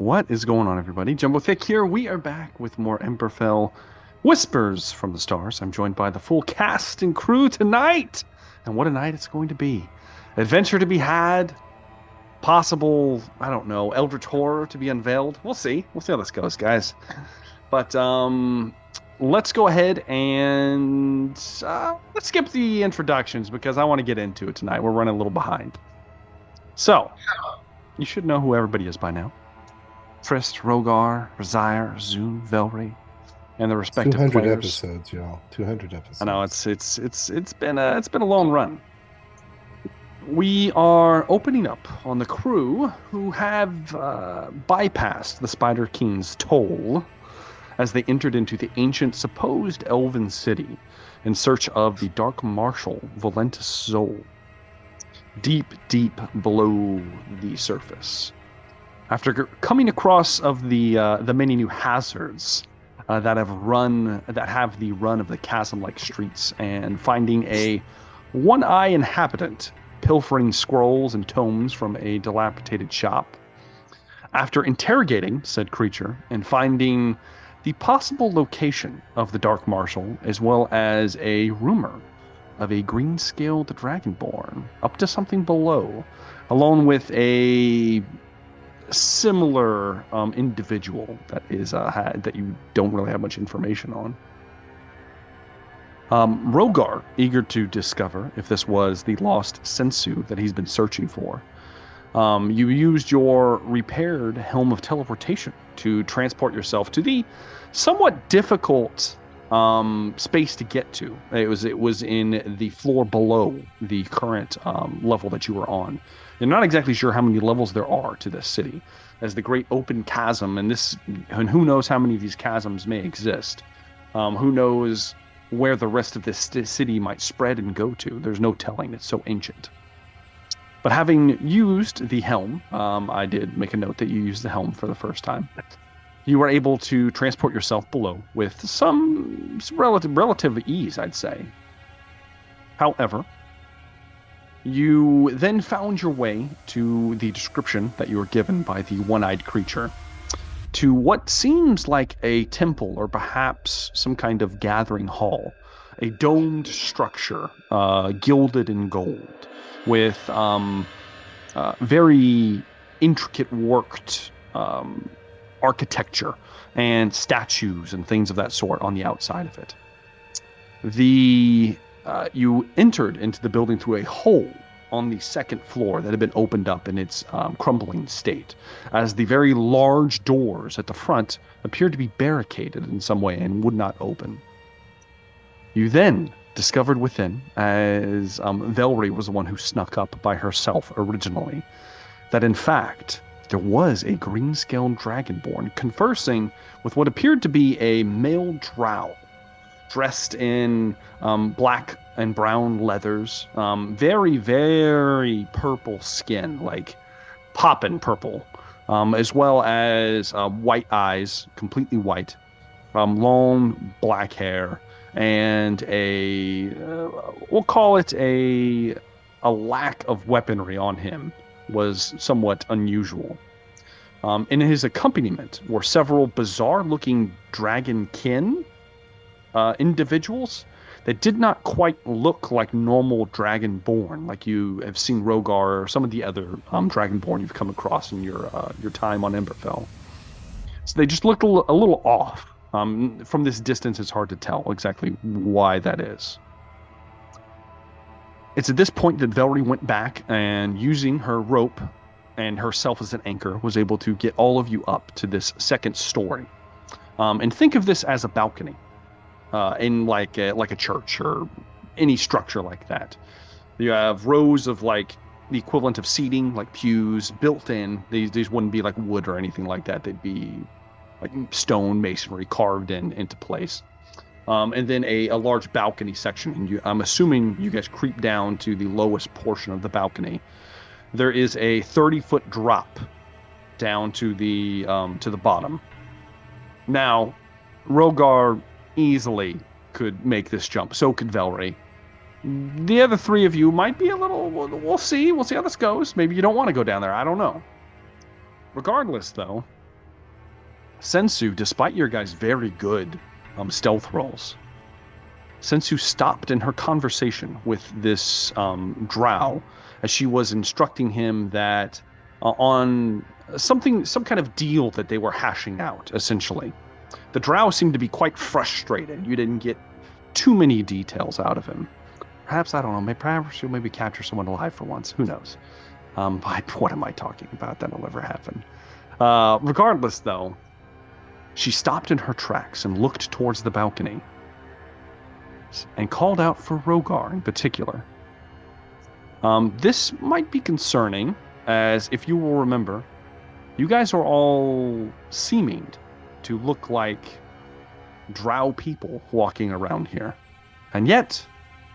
What is going on, everybody? Jumbo Thick here. We are back with more Emberfell Whispers from the Stars. I'm joined by the full cast and crew tonight. And what a night it's going to be. Adventure to be had. Possible, I don't know, Eldritch Horror to be unveiled. We'll see. We'll see how this goes, guys. But let's go ahead and let's skip the introductions because I want to get into it tonight. We're running a little behind. So, you should know who everybody is by now. Trist, Rogar, Razire, Zune, Velree, and the respective 200 players. episodes, y'all. 200 episodes. I know it's been a long run. We are opening up on the crew who have bypassed the Spider King's toll as they entered into the ancient supposed elven city in search of the Dark Marshal Valentus Soul, deep below the surface. After coming across of the many new hazards that have the run of the chasm-like streets, and finding a one-eye inhabitant pilfering scrolls and tomes from a dilapidated shop. After interrogating said creature and finding the possible location of the Dark Marshal, as well as a rumor of a green-scaled dragonborn up to something below, along with a similar individual that is that you don't really have much information on. Rogar, eager to discover if this was the lost sensu that he's been searching for, you used your repaired Helm of Teleportation to transport yourself to the somewhat difficult space to get to. It was in the floor below the current level that you were on. You're not exactly sure how many levels there are to this city, as the great open chasm, and who knows how many of these chasms may exist. Who knows where the rest of this city might spread and go to. There's no telling. It's so ancient. But having used the helm, I did make a note that you used the helm for the first time. You were able to transport yourself below with some relative ease, I'd say. However, you then found your way to the description that you were given by the one-eyed creature to what seems like a temple or perhaps some kind of gathering hall, a domed structure, gilded in gold, with very intricate worked architecture and statues and things of that sort on the outside of it. You entered into the building through a hole on the second floor that had been opened up in its crumbling state, as the very large doors at the front appeared to be barricaded in some way and would not open. You then discovered within, as Velree was the one who snuck up by herself originally, that in fact there was a green-scaled dragonborn conversing with what appeared to be a male drow, dressed in black and brown leathers, very, very purple skin, like poppin' purple, as well as white eyes, completely white, long black hair, and we'll call it a lack of weaponry on him was somewhat unusual. In his accompaniment were several bizarre-looking dragonkin individuals that did not quite look like normal dragonborn, like you have seen Rogar or some of the other dragonborn you've come across in your time on Emberfell. So they just looked a little off. From this distance, it's hard to tell exactly why that is. It's at this point that Velree went back and, using her rope and herself as an anchor, was able to get all of you up to this second story. And think of this as a balcony. In like a church or any structure like that. You have rows of like the equivalent of seating, like pews, built in. These wouldn't be like wood or anything like that. They'd be like stone masonry carved into place. And then a large balcony section. And I'm assuming you guys creep down to the lowest portion of the balcony. There is a 30-foot drop down to the bottom. Now, Rogar easily could make this jump. So could Velree. The other three of you might be a little... We'll see. We'll see how this goes. Maybe you don't want to go down there. I don't know. Regardless, though, Sensu, despite your guys' very good stealth rolls, Sensu stopped in her conversation with this drow as she was instructing him that on some kind of deal that they were hashing out, essentially. The drow seemed to be quite frustrated. You didn't get too many details out of him. Perhaps, I don't know, perhaps she'll maybe capture someone alive for once. Who knows? What am I talking about? That'll never happen. Regardless, though, she stopped in her tracks and looked towards the balcony and called out for Rogar in particular. This might be concerning, as if you will remember, you guys are all seeming to look like drow people walking around here. And yet,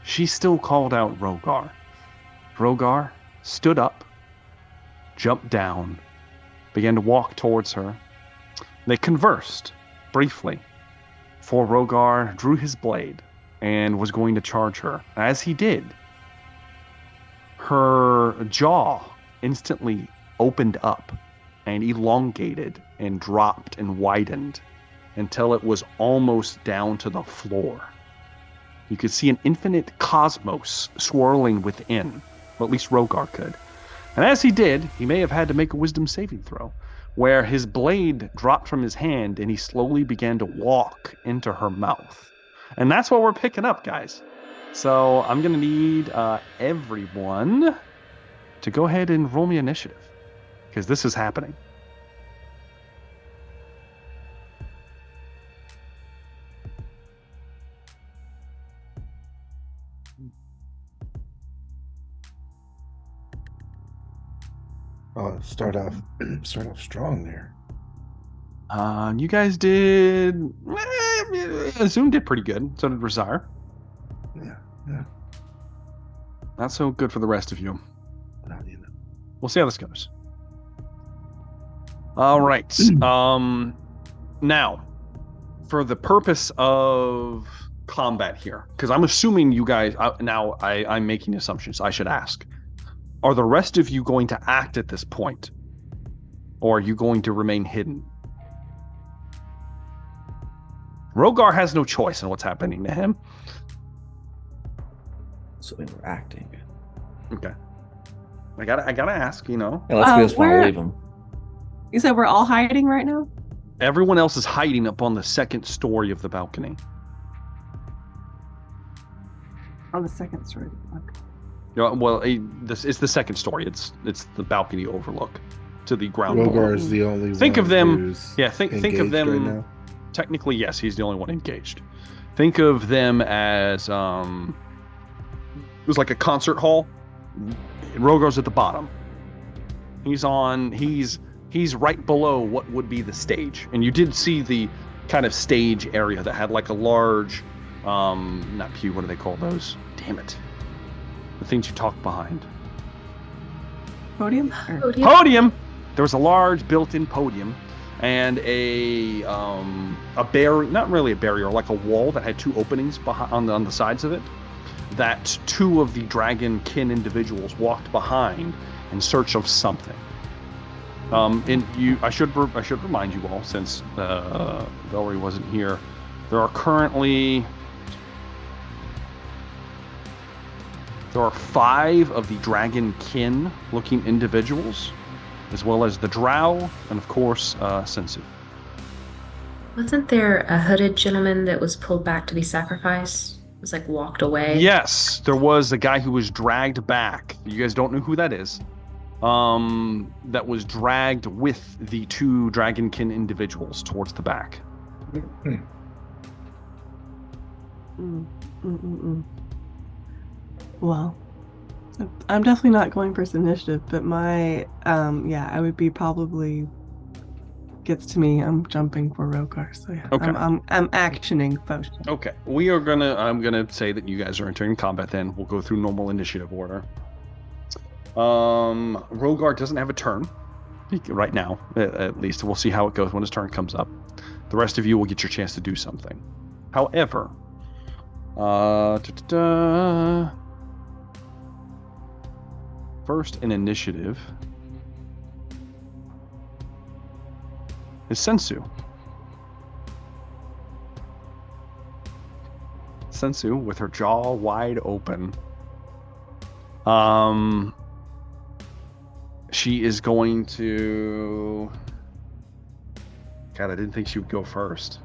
she still called out Rogar. Rogar stood up, jumped down, began to walk towards her. They conversed briefly, for Rogar drew his blade and was going to charge her. As he did, her jaw instantly opened up and elongated and dropped and widened until it was almost down to the floor. You could see an infinite cosmos swirling within, or at least Rogar could. And as he did, he may have had to make a wisdom saving throw, where his blade dropped from his hand and he slowly began to walk into her mouth. And that's what we're picking up, guys. So I'm going to need everyone to go ahead and roll me initiative, because this is happening. Oh, start off strong there. You guys did. Zoom did pretty good. So did Razar. Yeah. Not so good for the rest of you. Well, you know. We'll see how this goes. All right. Now, for the purpose of combat here, because I'm assuming you guys. I'm making assumptions. I should ask. Are the rest of you going to act at this point? Or are you going to remain hidden? Rogar has no choice in what's happening to him. So we were acting. Okay. I gotta ask, you know. Unless we just want to leave him. You said we're all hiding right now? Everyone else is hiding up on the second story of the balcony. On the second story. Okay. Well, it's the second story. It's the balcony overlook to the ground. Rogar is the only think one of them. who's Yeah, think of them. right now. Technically, yes, he's the only one engaged. Think of them as it was like a concert hall. Rogar's at the bottom. He's right below what would be the stage, and you did see the kind of stage area that had like a large, not pew. What do they call those? Damn it. The things you talk behind. Podium? Podium! There was a large built-in podium and a barrier, not really a barrier, like a wall that had two openings behind, on the sides of it, that two of the dragon kin individuals walked behind in search of something. I should remind you all, since Velree wasn't here, there are 5 of the dragon kin looking individuals, as well as the drow, and of course, Sensu. Wasn't there a hooded gentleman that was pulled back to be sacrificed? It was like walked away. Yes, there was a guy who was dragged back. You guys don't know who that is. That was dragged with the 2 dragonkin individuals towards the back. Well, I'm definitely not going for some initiative, but my I would be probably gets to me. I'm jumping for Rogar, so yeah. Okay. I'm actioning potion. Okay, I'm gonna say that you guys are entering combat. Then we'll go through normal initiative order. Rogar doesn't have a turn right now, at least. We'll see how it goes when his turn comes up. The rest of you will get your chance to do something. However, first in initiative is Sensu. Sensu with her jaw wide open. She is going to... God, I didn't think she would go first.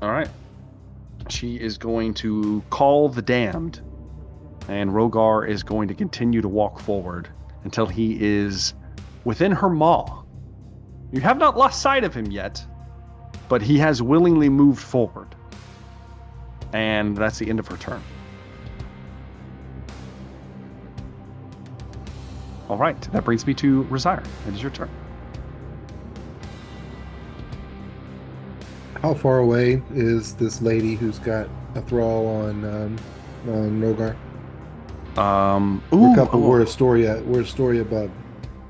All right. She is going to call the damned, and Rogar is going to continue to walk forward until he is within her maw. You have not lost sight of him yet, but he has willingly moved forward. And that's the end of her turn. All right, that brings me to Razire. It is your turn. How far away is this lady who's got a thrall on Rogar? We're a story above.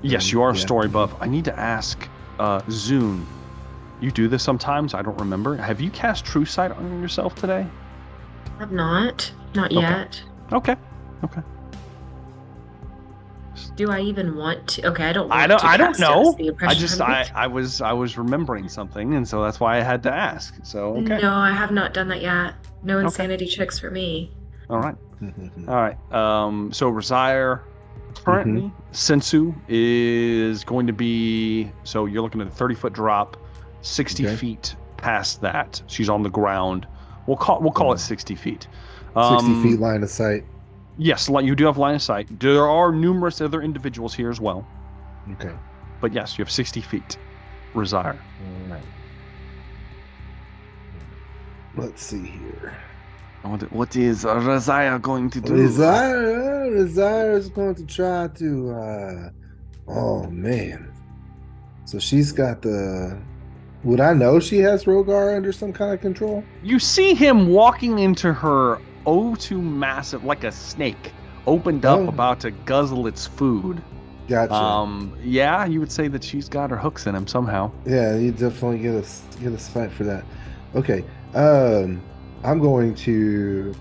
Yes, you are a story above. I need to ask Zune. You do this sometimes. I don't remember. Have you cast True Sight on yourself today? I've not yet. Okay. Do I even want to? Okay, I don't. I Want don't to know. cast it. I was remembering something, and so that's why I had to ask. So okay. No, I have not done that yet. No insanity checks for me. All right. So Razire, currently Sensu is going to be. So you're looking at a 30-foot drop, 60 feet past that. She's on the ground. We'll call it 60 feet. 60 feet line of sight. Yes, you do have line of sight. There are numerous other individuals here as well. Okay. But yes, you have 60 feet. Razire. All right. Let's see here. What is Razire going to do? Razire is going to try to... oh, man. So she's got the... Would I know she has Rogar under some kind of control? You see him walking into her O2 massive, like a snake, opened up, about to guzzle its food. Gotcha. Yeah, you would say that she's got her hooks in him somehow. Yeah, you definitely get a fight for that. Okay. I'm going to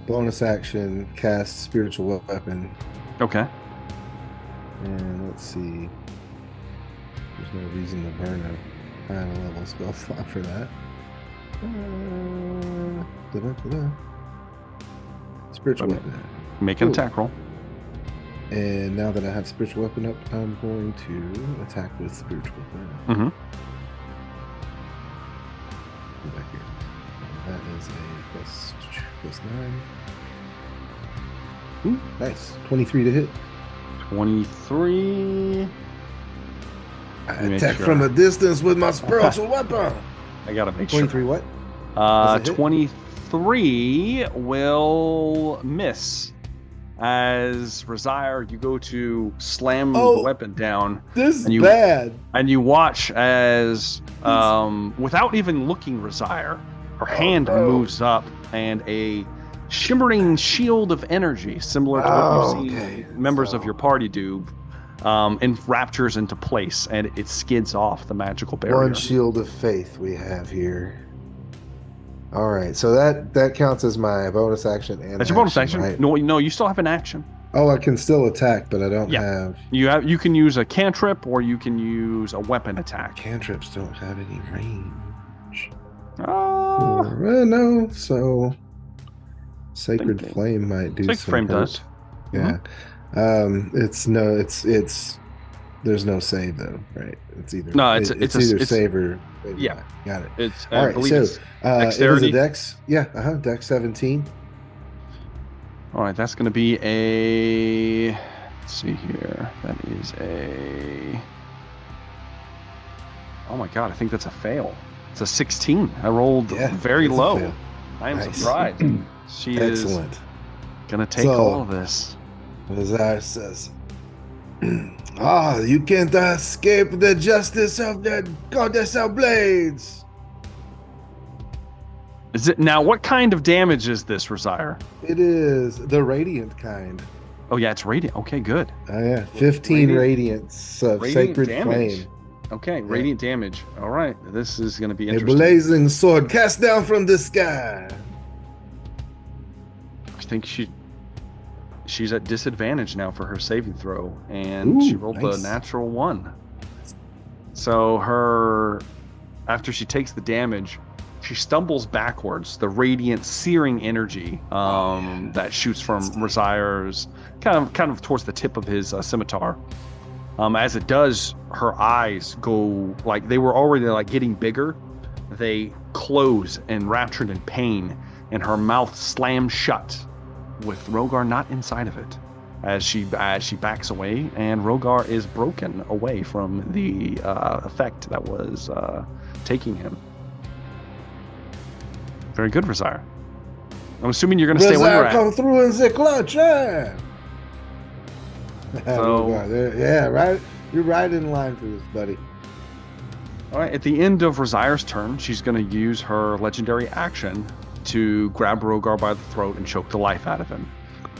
bonus action cast spiritual weapon. Okay. And let's see. There's no reason to burn a high level spell slot for that. Spiritual weapon. Make an attack roll. And now that I have spiritual weapon up, I'm going to attack with spiritual weapon. Go back here. That is a plus 9. Ooh, nice. 23 to hit. 23. I attack from a distance with my spiritual weapon. I gotta make 23 sure. 23 what? 23 will miss. As Razire, you go to slam the weapon down. This is bad. And you watch as, without even looking, Razire, her hand moves up, and a shimmering shield of energy, similar to what you've seen members of your party do, enraptures into place, and it skids off the magical barrier. One shield of faith we have here. All right, so that counts as my bonus action. And that's your bonus action. Right? No, you still have an action. Oh, I can still attack, but I don't have. You can use a cantrip, or you can use a weapon attack. Cantrips don't have any range. No. So Sacred Flame might do. Sacred Flame does. Yeah. It's there's no save though, right? It's either it's either save or yeah. Got it. It's all right. So it was a Dex. Yeah. Dex 17. All right, that's going to be a. Let's see here. That is a. Oh my god! I think that's a fail. It's a 16. I rolled very low. I am surprised. She is gonna take all of this. Razire says, you can't escape the justice of the goddess of blades. Is it now? What kind of damage is this, Razire? It is the radiant kind. Oh yeah, it's radiant. Okay, good. 15 radiance of sacred damage. flame. Okay, radiant damage. All right, this is going to be interesting. A blazing sword cast down from the sky. I think she's at disadvantage now for her saving throw, and she rolled a natural 1. So after she takes the damage, She stumbles backwards. The radiant, searing energy that shoots from Rosire's kind of towards the tip of his scimitar. As it does, her eyes go like they were already like getting bigger. They close, enraptured in pain, and her mouth slams shut, with Rogar not inside of it. As she backs away, and Rogar is broken away from the effect that was taking him. Very good, Rosire. I'm assuming you're going to stay where you're at. come through in the clutch, yeah. So- yeah, right. You're right in line for this, buddy. All right, at the end of Rosire's turn, she's going to use her legendary action to grab Rogar by the throat and choke the life out of him.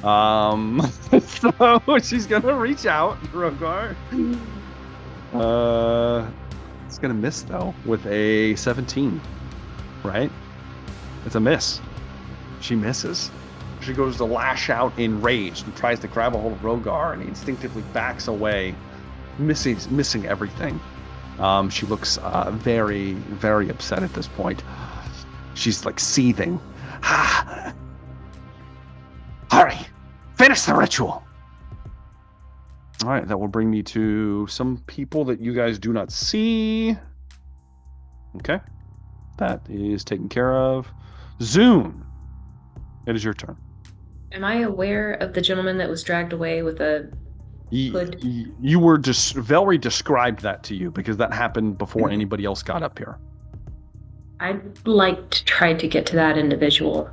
So she's going to reach out, Rogar. It's going to miss, though, with a 17, right? It's a miss. She misses. She goes to lash out in rage and tries to grab a hold of Rogar, and he instinctively backs away, missing everything. She looks very, very upset at this point. She's like seething. Hurry! Finish the ritual! All right, that will bring me to some people that you guys do not see. Okay. That is taken care of. Zune, it is your turn. Am I aware of the gentleman that was dragged away with a hood? You were just Velree described that to you because that happened before anybody else got up here. I'd like to try to get to that individual.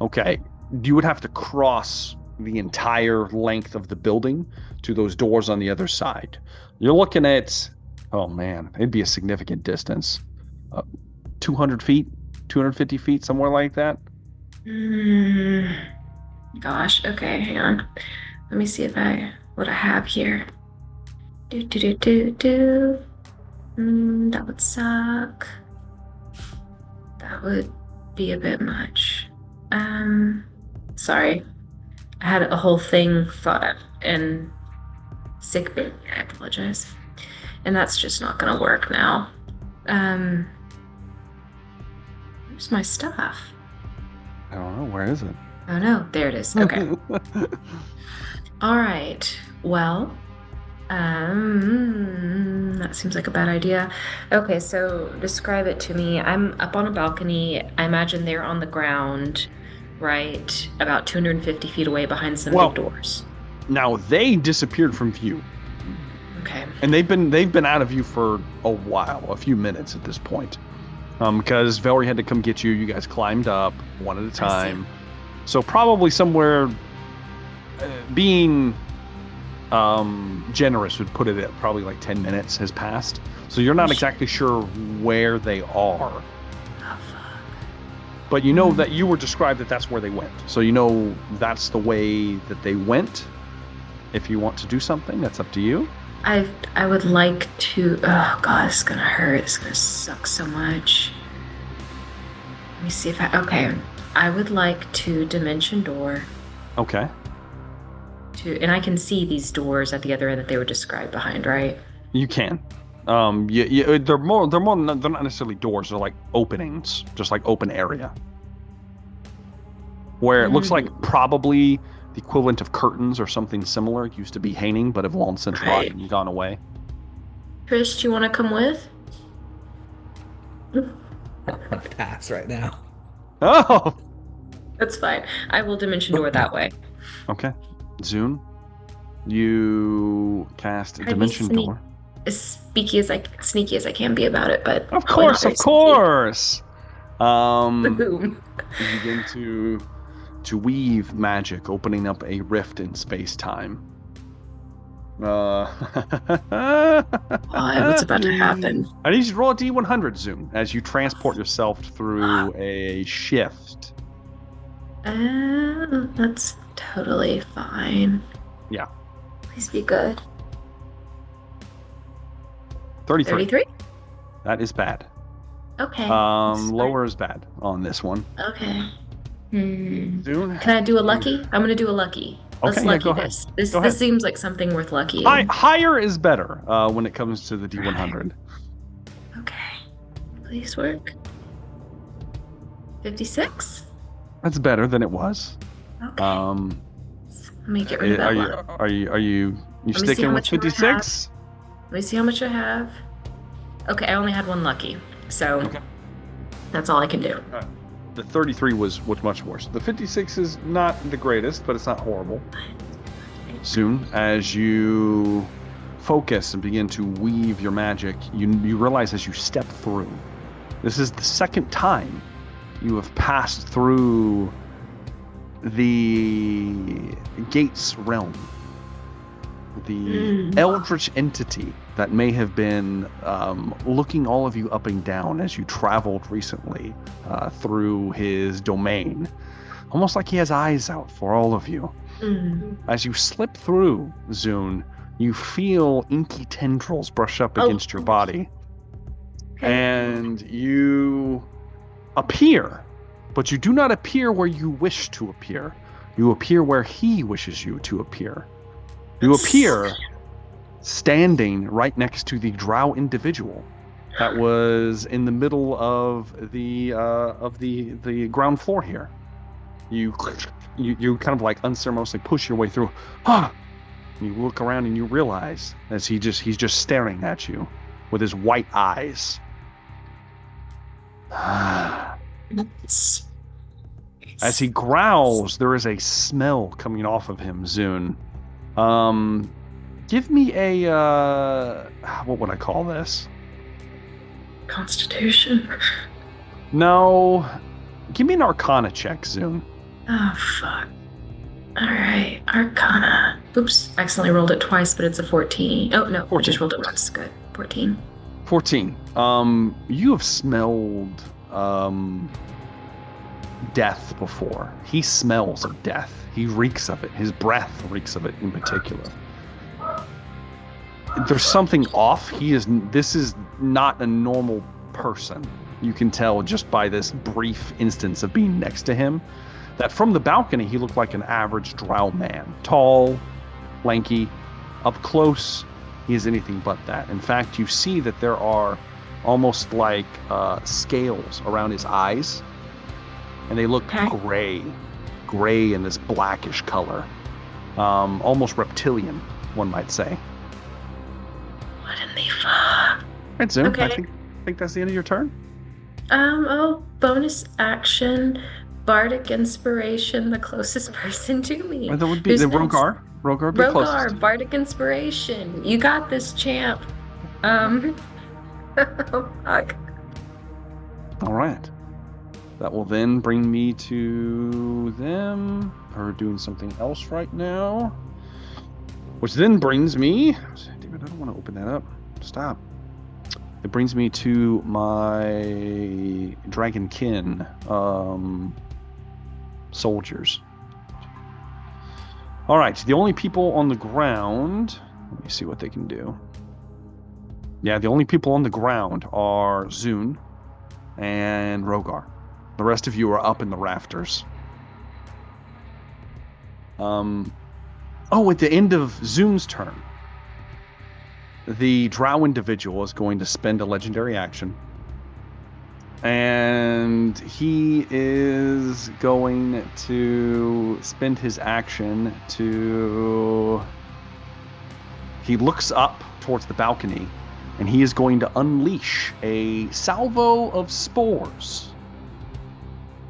Okay, you would have to cross the entire length of the building to those doors on the other side. You're looking at, oh man, it'd be a significant distance. 200 feet, 250 feet, somewhere like that. Gosh, okay, hang on. Let me see what I have here. That would suck. That would be a bit much. Sorry. I had a whole thing thought up and sick bay. I apologize. And that's just not gonna work now. Where's my stuff? I don't know, where is it? Oh no, there it is. Okay. All right. Well, that seems like a bad idea. Okay, so describe it to me. I'm up on a balcony. I imagine they're on the ground, right? About 250 feet away behind some big doors. Now they disappeared from view. Okay. And they've been out of view for a while, a few minutes at this point. Because Velree had to come get you. You guys climbed up one at a time. So probably somewhere being generous would put it at probably like 10 minutes has passed. So you're not exactly sure where they are. Oh, fuck. But you know that you were described that that's where they went. So you know that's the way that they went. If you want to do something, that's up to you. I would like to. Oh god, it's gonna hurt. It's gonna suck so much. Let me see if okay. I would like to dimension door. Okay. And I can see these doors at the other end that they were described behind, right? You can. They're not necessarily doors. They're like openings, just like open area, where it looks like probably the equivalent of curtains or something similar. It used to be hanging, but have long since rotted and gone away. Trish, do you want to come with? I'm gonna pass right now. Oh! That's fine. I will dimension door that way. Okay. Zune, you cast Try to be Dimension Door. As sneaky as I can be about it, but Of probably not course, very of course! Boom. You begin to weave magic, opening up a rift in space-time. What's about to happen? I need you to roll a D100, Zoom, as you transport yourself through a shift. That's totally fine. Yeah. Please be good. 33. 33? That is bad. Okay. That's Lower is bad on this one. fine. Okay. Zoom? Can I do a lucky? I'm gonna do a lucky. Let's Okay, yeah, lucky go ahead. this. Go ahead. This seems like something worth luckying. Higher is better when it comes to the D100. Okay. Please work. 56? That's better than it was. Okay. Let me get rid of that one. Are you Let me see sticking how with much more I 56? Let me see how much I have. Okay, I only had one lucky, so Okay. that's all I can do. The 33 was much worse. The 56 is not the greatest, but it's not horrible. Soon as you focus and begin to weave your magic, you realize as you step through, this is the second time you have passed through the Gates realm. The eldritch entity that may have been looking all of you up and down as you traveled recently through his domain. Almost like he has eyes out for all of you. As you slip through, Zune, you feel inky tendrils brush up against your body. And you appear, but you do not appear where you wish to appear. You appear where he wishes you to appear. You appear standing right next to the drow individual that was in the middle of the ground floor here. You kind of like unceremoniously push your way through. And you look around and you realize as he's just staring at you with his white eyes. As he growls, there is a smell coming off of him, Zune. Give me a, what would I call this? Constitution? No. Give me an Arcana check, Zune. Oh, fuck. Alright, Arcana. Oops, accidentally rolled it twice, but it's a 14. Oh, no, 14. I just rolled it once. Good. 14. 14. You have smelled, death before. He smells of death. He reeks of it. His breath reeks of it in particular. There's something off. This is not a normal person. You can tell just by this brief instance of being next to him that from the balcony he looked like an average drow man. Tall, lanky. Up close, he is anything but that. In fact, you see that there are almost like scales around his eyes, and they look gray in this blackish color. Almost reptilian, one might say. What in the fuck? Right, Zune, Okay. I think that's the end of your turn. Bonus action, bardic inspiration, the closest person to me. That would be the Rogar. Rogar would be closest. Rogar, bardic inspiration. You got this, champ. Oh, fuck. All right. That will then bring me to them. Are doing something else right now. Which then brings me... Damn it, I don't want to open that up. Stop. It brings me to my dragonkin soldiers. All right, the only people on the ground... Let me see what they can do. Yeah, the only people on the ground are Zune and Rogar. The rest of you are up in the rafters. At the end of Zune's turn, the drow individual is going to spend a legendary action. And he is going to spend his action to... He looks up towards the balcony, and he is going to unleash a salvo of spores.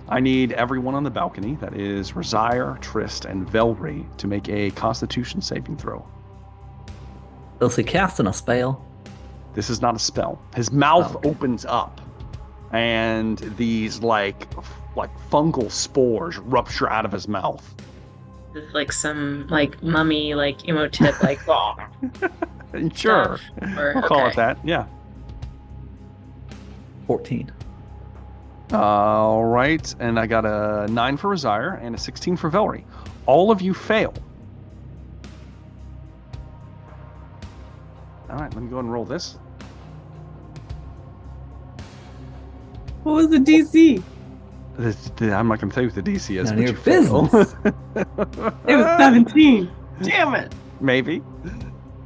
I need everyone on the balcony, that is Razire, Trist, and Velree, to make a Constitution saving throw. Is he casting a spell? This is not a spell. His mouth opens up, and these like fungal spores rupture out of his mouth. It's like some mummy emotive Sure, we'll call it that. Yeah. 14. All right, and I got a 9 for Razire and a 16 for Velree. All of you fail. All right, let me go ahead and roll this. What was the DC? I'm not going to tell you what the DC is. None but of your you fail. business. It was 17. Damn it. Maybe.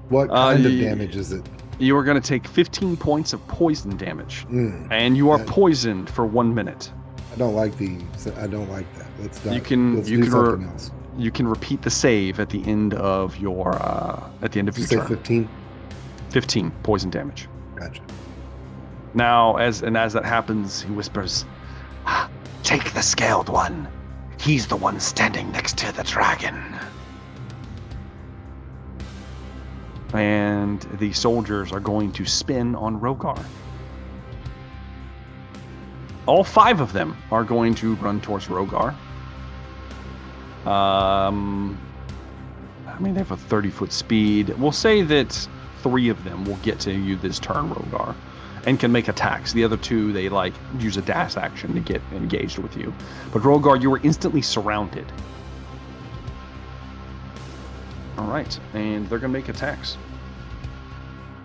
What kind of damage is it? You are going to take 15 points of poison damage. And you are poisoned for 1 minute. I don't like that. Let's not. You can Let's you do can something else. you can repeat the save at the end of your Say turn. 15. 15 poison damage. Gotcha. Now, as that happens, he whispers, "Take the scaled one. He's the one standing next to the dragon." And the soldiers are going to spin on Rogar. All 5 of them are going to run towards Rogar. I mean, they have a 30-foot speed. We'll say that 3 of them will get to you this turn, Rogar, and can make attacks. The other 2, they use a dash action to get engaged with you. But Rogar, you were instantly surrounded. All right, and they're going to make attacks.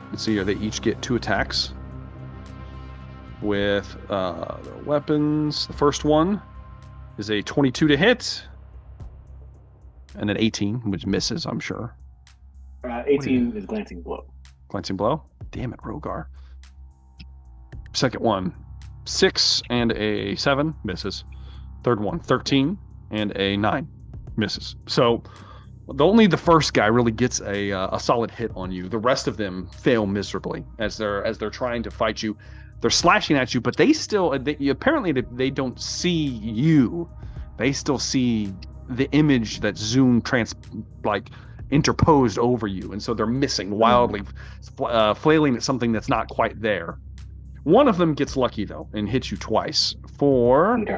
Let's see here. They each get 2 attacks with their weapons. The first one is a 22 to hit, and an 18, which misses, I'm sure. 18 is glancing blow. Glancing blow? Damn it, Rogar. Second one, 6 and a 7, misses. Third one, 13 and a 9, misses. So only the first guy really gets a solid hit on you. The rest of them fail miserably as they're trying to fight you. They're slashing at you, but apparently they don't see you. They still see the image that Zoom interposed over you, and so they're missing wildly, flailing at something that's not quite there. One of them gets lucky though and hits you twice. The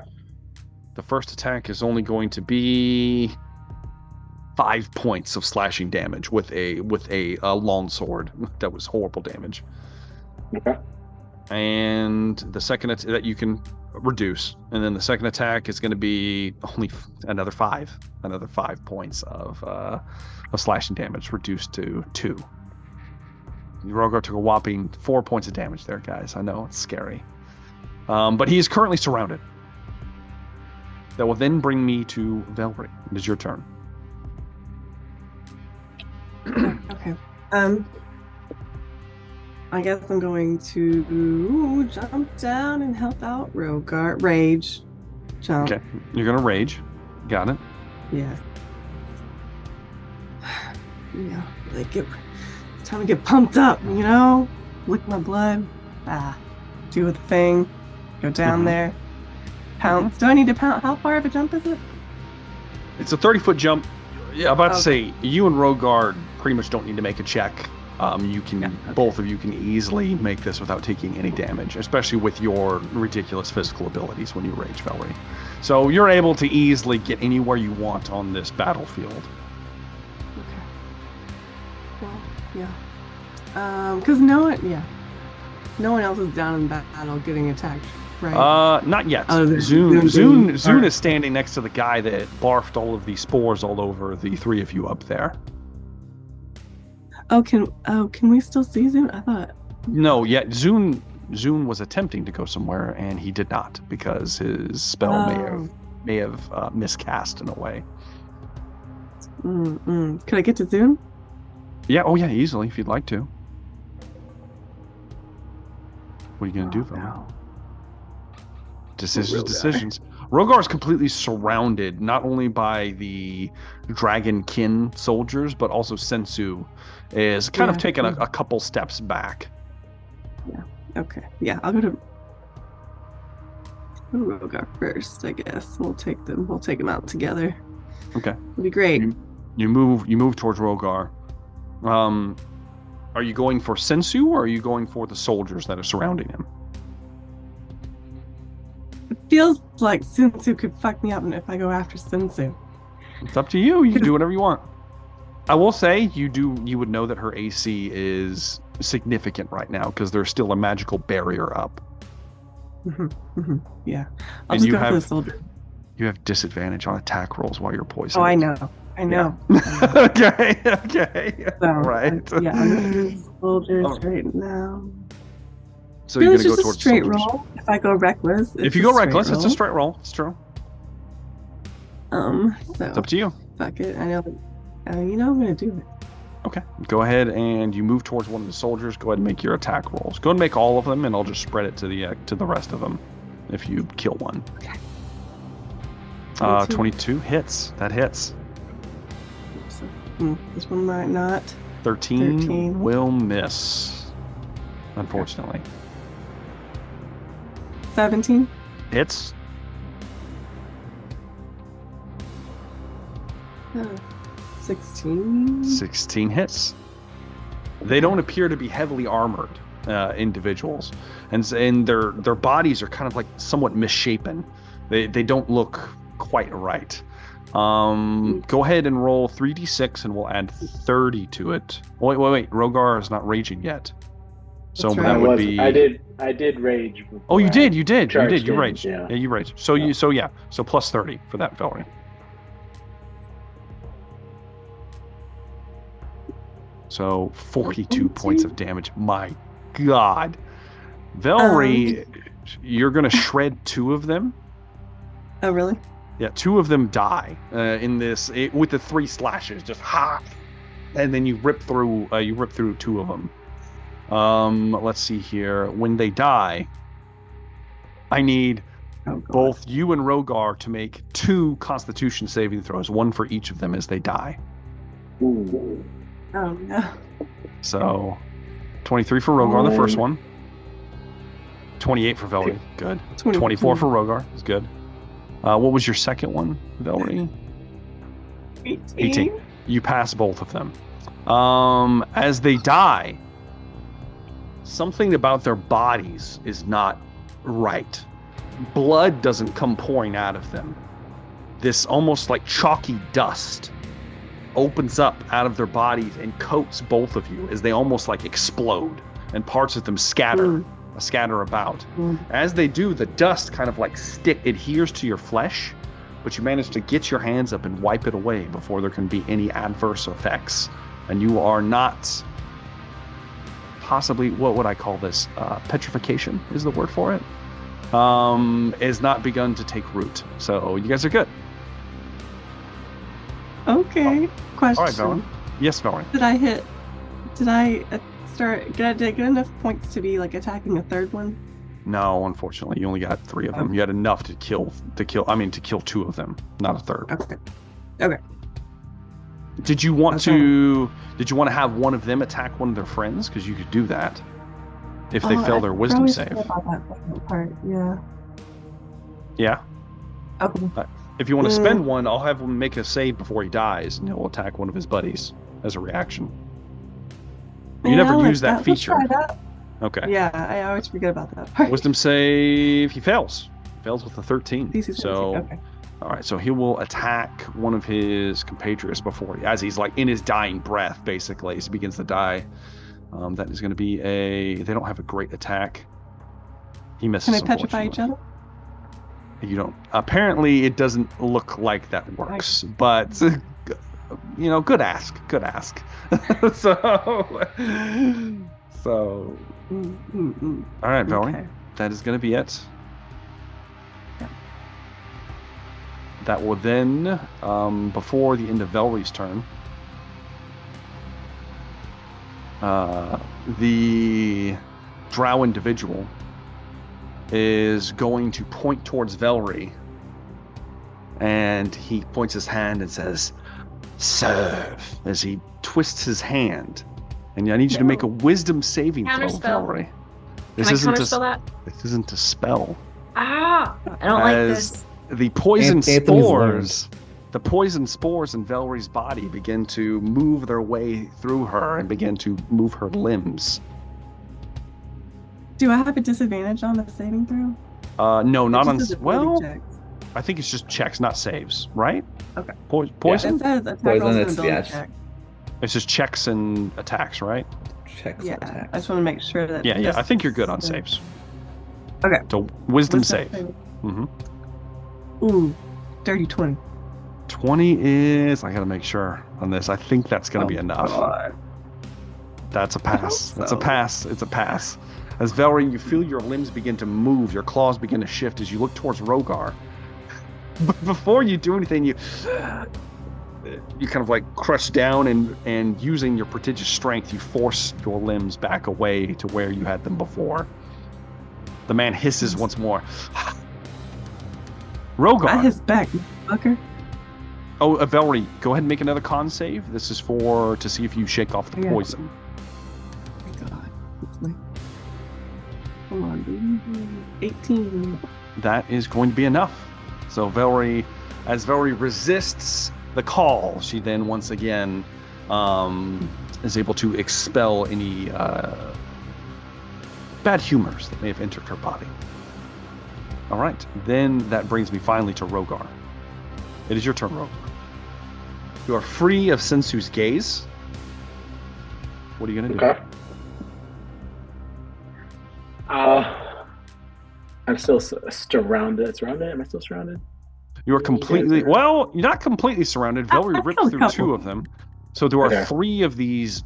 first attack is only going to be 5 points of slashing damage with a long sword. That was horrible damage. Okay. And the second that you can reduce, and then the second attack is going to be only another 5 points of slashing damage, reduced to 2. Rogar took a whopping 4 points of damage there, guys. I know it's scary, but he is currently surrounded. That will then bring me to Velree. It is your turn. Okay. I guess I'm going to jump down and help out Rogar. Rage. Jump. Okay. You're going to rage. Got it. Yeah. It's time to get pumped up, Lick my blood. Do a thing. Go down there. Pounce. Do I need to pounce? How far of a jump is it? It's a 30-foot jump. Yeah, I'm about to say, you and Rogar pretty much don't need to make a check. Both of you can easily make this without taking any damage, especially with your ridiculous physical abilities when you rage, Velree. So you're able to easily get anywhere you want on this battlefield. Okay. Well, yeah. Because no one else is down in battle getting attacked, right? Not yet. Zune is standing next to the guy that barfed all of these spores all over the 3 of you up there. Can we still see Zune? I thought. No, yet Zune was attempting to go somewhere, and he did not because his spell may have miscast in a way. Could I get to Zune? Yeah. Oh, yeah. Easily, if you'd like to. What are you gonna do, Velree? No. Decisions. Rogar is completely surrounded, not only by the dragon-kin soldiers, but also Sensu is kind of taking a couple steps back. Yeah. Okay. Yeah, I'll go to Rogar first, I guess. We'll take them out together. Okay. It'll be great. You move towards Rogar. Are you going for Sensu, or are you going for the soldiers that are surrounding him? It feels like Sensu could fuck me up if I go after Sensu. It's up to you. You can do whatever you want. I will say you would know that her AC is significant right now because there's still a magical barrier up. Yeah. I'll just go for the soldier. You have disadvantage on attack rolls while you're poisoned. Oh, I know. Yeah. Okay. So, right. I'm going to soldiers right now. So you're going to go just towards a straight soldiers. roll. If I go reckless, if you go reckless, it's a straight roll. It's true. So It's up to you. Fuck it. I know. I'm going to do it. Okay. Go ahead and you move towards one of the soldiers. Go ahead and make your attack rolls. Go ahead and make all of them, and I'll just spread it to the rest of them if you kill one. Okay. 22 hits. That hits. This one might not. 13 will miss, unfortunately. 17. Hits. 16. 16 hits. They don't appear to be heavily armored individuals, and their bodies are kind of like somewhat misshapen. They don't look quite right. Go ahead and roll 3d6, and we'll add 30 to it. Wait. Rogar is not raging yet, so That's right. that would be. I did rage. Oh, you did. You charged in, raged. yeah. Yeah, you raged. So So plus 30 for that, Velree. So 42 points of damage. My God, Velree, you're gonna shred 2 of them. Oh, really? Yeah, 2 of them die in this with the 3 slashes, just and then you rip through 2 of them. Let's see here. When they die, I need both you and Rogar to make 2 Constitution saving throws, 1 for each of them as they die. Ooh. Oh no. So, 23 for Rogar, the first one. 28 for Velree, good. 24 for Rogar, is good. What was your second one, Velree? 18. You pass both of them. As they die, something about their bodies is not right. Blood doesn't come pouring out of them. This almost like chalky dust opens up out of their bodies and coats both of you as they almost like explode, and parts of them scatter about. As they do, the dust kind of like adheres to your flesh, but you manage to get your hands up and wipe it away before there can be any adverse effects, and you are not possibly, what would I call this? Petrification is the word for it. Has not begun to take root. So you guys are good. Okay. Question. All right, Velree. Yes, Velree. Did I get enough points to be like attacking a third one? No, unfortunately, you only got 3 of them. You had enough to kill 2 of them, not a third. Okay. Did you want to have one of them attack one of their friends? Because you could do that if they fail their wisdom save. About that second part. Yeah. Yeah. Okay. If you want to spend one, I'll have him make a save before he dies, and he'll attack one of his buddies as a reaction. You never use that feature. Let's try that. Okay. Yeah, I always forget about that part. Wisdom save, he fails. Fails with a 13. DC 17. Okay. All right, so he will attack one of his compatriots as he's like in his dying breath, basically, as he begins to die. That is going to be they don't have a great attack. He misses. Can they petrify each other? You don't. Apparently, it doesn't look like that works, but good ask. So. All right, Velree. Okay. That is going to be it. Yeah. That will then, before the end of Velree's turn, the drow individual is going to point towards Velree, and he points his hand and says, "Serve," as he twists his hand. And I need you to make a wisdom saving throw, Velree. Can I counterspell that? This isn't a spell. I don't like this. The poison Anthony's spores, the poison spores in Velree's body begin to move their way through her and begin to move her limbs. Do I have a disadvantage on the saving throw? No, not on. Well, I think it's just checks, not saves, right? Okay. Poison? It says attack Poison, rolls and it's- ability yeah. check. It's just checks and attacks, right? Checks Yeah, attacks. I just want to make sure that. Yeah. this I think you're good on is- saves. Okay. So wisdom save. Mm-hmm. Ooh, dirty 20. 20 is. I gotta make sure on this. I think that's gonna be enough. God. That's a pass. hope That's so. a pass. It's a pass. As Velree, you feel your limbs begin to move, your claws begin to shift as you look towards Rogar. But before you do anything, you kind of like crush down and using your prodigious strength, you force your limbs back away to where you had them before. The man hisses once more. Rogar. At his back, fucker. Oh, Velree, go ahead and make another con save. This is to see if you shake off the Yeah. poison. God. Come on, dude. 18. That is going to be enough. So as Velree resists the call, she then once again is able to expel any bad humors that may have entered her body. All right, then that brings me finally to Rogar. It is your turn, Rogar. You are free of Sensu's gaze. What are you going to do? Okay. I'm still surrounded. Surrounded? Am I still surrounded? You are completely, well, you're not completely surrounded. Velree ripped through two of them. So there are three of these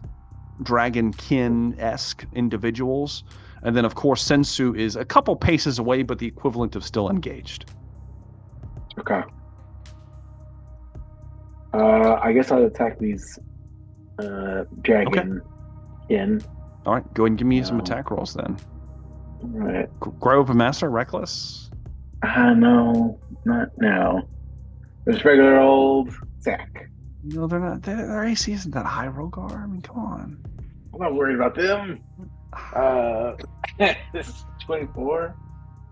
dragonkin-esque individuals. And then, of course, Sensu is a couple paces away, but the equivalent of still engaged. Okay. I guess I'll attack these dragon in. All right, go ahead and give me some attack rolls then. All right. Great Weapon Master, Reckless? No, not now. Just regular old Zach. You know, their AC isn't that high, Rogar. I mean, come on. I'm not worried about them. This is 24.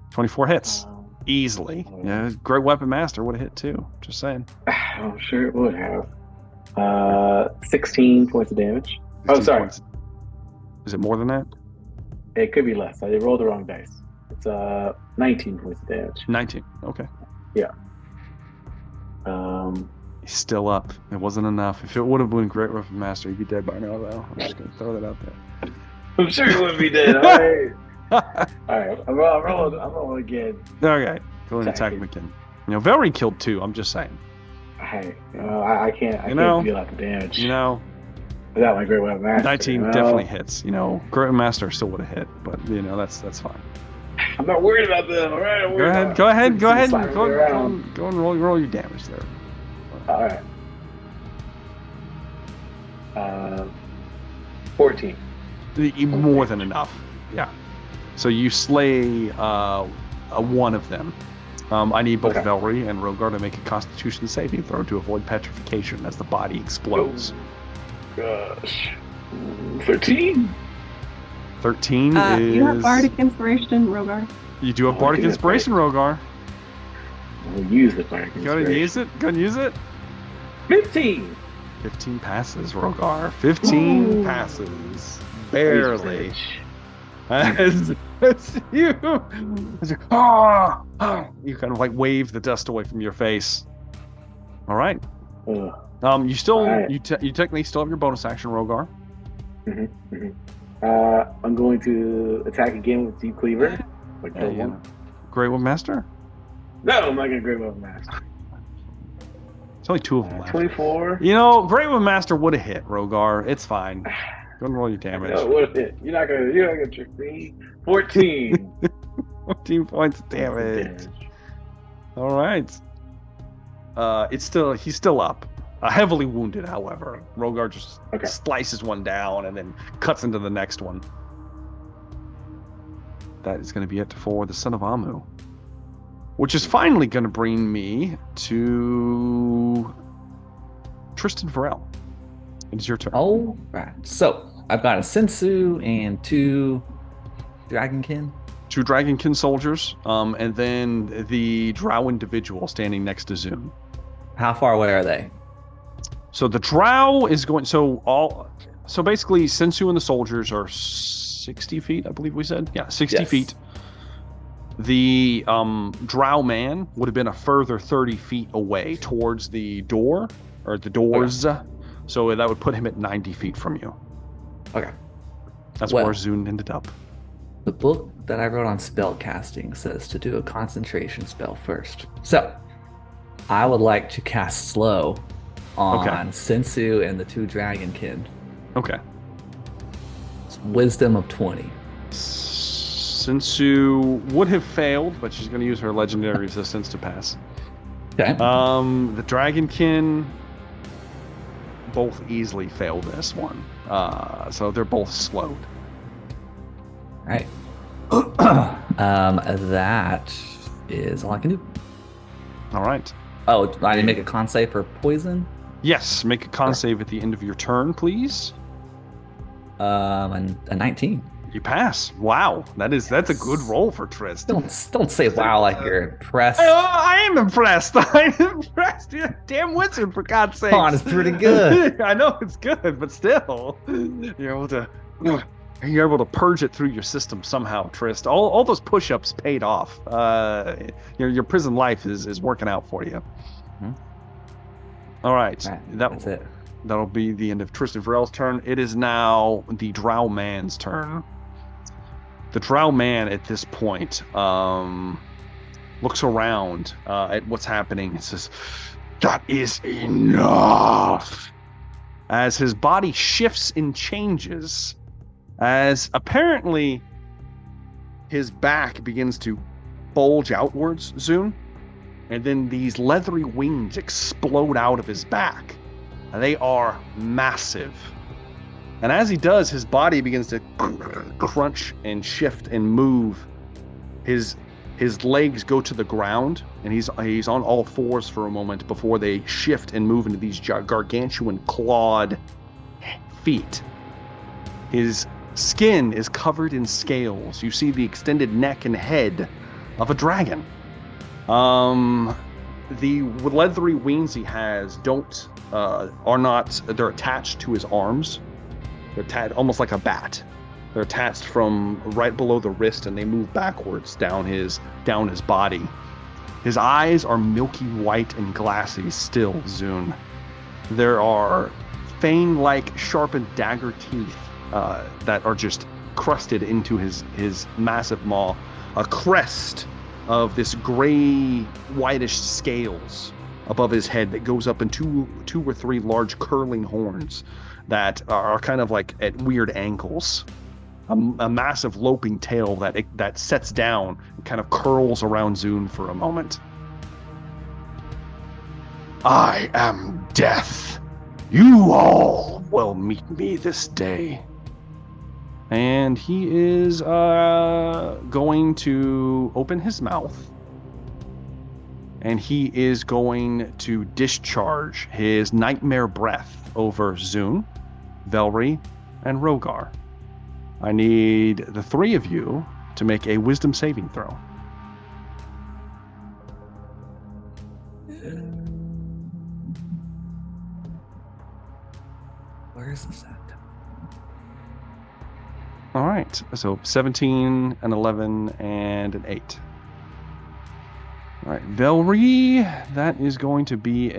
24 hits. Easily. Yeah, Great Weapon Master would have hit too. Just saying. I'm sure it would have. 16 points of damage. Oh, sorry. Points. Is it more than that? It could be less. I rolled the wrong dice. It's 19 points of damage. 19. Okay. Yeah. He's still up. It wasn't enough. If it would have been Great Weapon Master, he'd be dead by now, though. I'm just going to throw that out there. I'm sure he wouldn't be dead. All right. All right. I'm rolling again. Okay. Go ahead and attack him again. You know, Velree killed 2. I'm just saying. Hey, I can't feel out the damage. You know, without my Great Weapon Master. 19 definitely hits. You know, Great Weapon Master still would have hit, but you know that's fine. I'm not worried about them. All right. Go ahead. Go and roll your damage there. All right. 14. More than enough. Yeah. So you slay one of them. I need both Velree and Rogar to make a Constitution saving throw to avoid petrification as the body explodes. Oh, gosh. 13? 13 is... You have Bardic Inspiration, Rogar. You do have Bardic Inspiration, Rogar. We'll use the Bardic Inspiration. Go ahead and use it. 15! 15 passes, Rogar. 15 passes. Barely. As you kind of like wave the dust away from your face. All right. You technically still have your bonus action, Rogar. I'm going to attack again with Deep Cleaver. Great Weapon Master? No, I'm not going to Great Weapon Master. There's only 2 of them left. 24. You know, Great Weapon Master would have hit, Rogar. It's fine. Go and roll your damage. No, would have hit. You're not gonna trick me. 14. 14 points of damage. All right. He's still up. Heavily wounded, however. Rogar just slices one down and then cuts into the next one. That is going to be it for the Son of Amu. Which is finally going to bring me to Tristan Varel. It is your turn. All right. So I've got a Sensu and 2 Dragonkin. 2 Dragonkin soldiers, and then the Drow individual standing next to Zoom. How far away are they? So the Drow is going. So basically, Sensu and the soldiers are 60 feet, I believe we said. Yeah, 60 feet. The Drow man would have been a further 30 feet away towards the door, or the doors. Okay. So that would put him at 90 feet from you. Okay. That's where Zune ended up. The book that I wrote on spell casting says to do a concentration spell first. So I would like to cast slow on Sensu and the 2 Dragonkin. Okay. It's wisdom of 20. Sensu would have failed, but she's going to use her legendary resistance to pass. Okay. The Dragonkin both easily fail this one. So they're both slowed. All right. That is all I can do. All right. Oh, I didn't make a con save for poison? Yes, make a con save at the end of your turn, please. A 19. You pass. Wow, that's a good roll for Trist. Don't say wow like you're impressed. I am impressed. I'm impressed. You're a damn wizard, for God's sake. Come on, it's pretty good. I know it's good, but still, you're able to purge it through your system somehow, Trist. All those push-ups paid off. Your prison life is working out for you. Mm-hmm. All right, that's it. That'll be the end of Tristan Varel's turn. It is now the Drow Man's turn. The Drow Man at this point looks around at what's happening and says, "That is enough." As his body shifts and changes, as apparently his back begins to bulge outwards, Zune, and then these leathery wings explode out of his back. They are massive. And as he does, his body begins to crunch and shift and move. His legs go to the ground, and he's on all fours for a moment before they shift and move into these gargantuan clawed feet. His skin is covered in scales. You see the extended neck and head of a dragon. The leathery wings he has they're attached to his arms. They're almost like a bat. They're attached from right below the wrist, and they move backwards down his body. His eyes are milky white and glassy still, Zune. There are fang-like sharpened dagger teeth that are just crusted into his massive maw. A crest of this gray, whitish scales above his head that goes up in two or three large curling horns that are kind of like at weird angles. A massive loping tail that sets down and kind of curls around Zune for a moment. "I am death. You all will meet me this day." And he is going to open his mouth. And he is going to discharge his nightmare breath over Zune, Velree, and Rogar. I need the three of you to make a wisdom saving throw. Where is this at? All right, so 17, an 11, and an 8. All right, Velree, that is going to be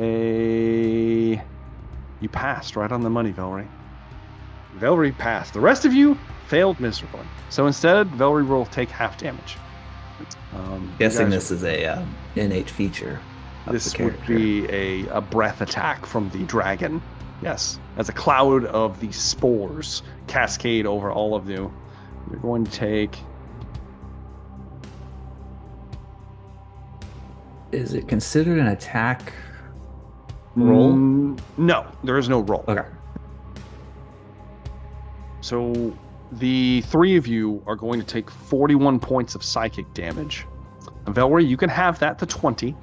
You passed right on the money, Velree. Velree passed. The rest of you failed miserably. So instead, Velree will take half damage. Guessing this is a innate feature. This would be a breath attack from the dragon. Yes, as a cloud of these spores cascade over all of you. You're going to take... Is it considered an attack roll? No, there is no roll. Okay. So the three of you are going to take 41 points of psychic damage. Velree, you can have that to 20.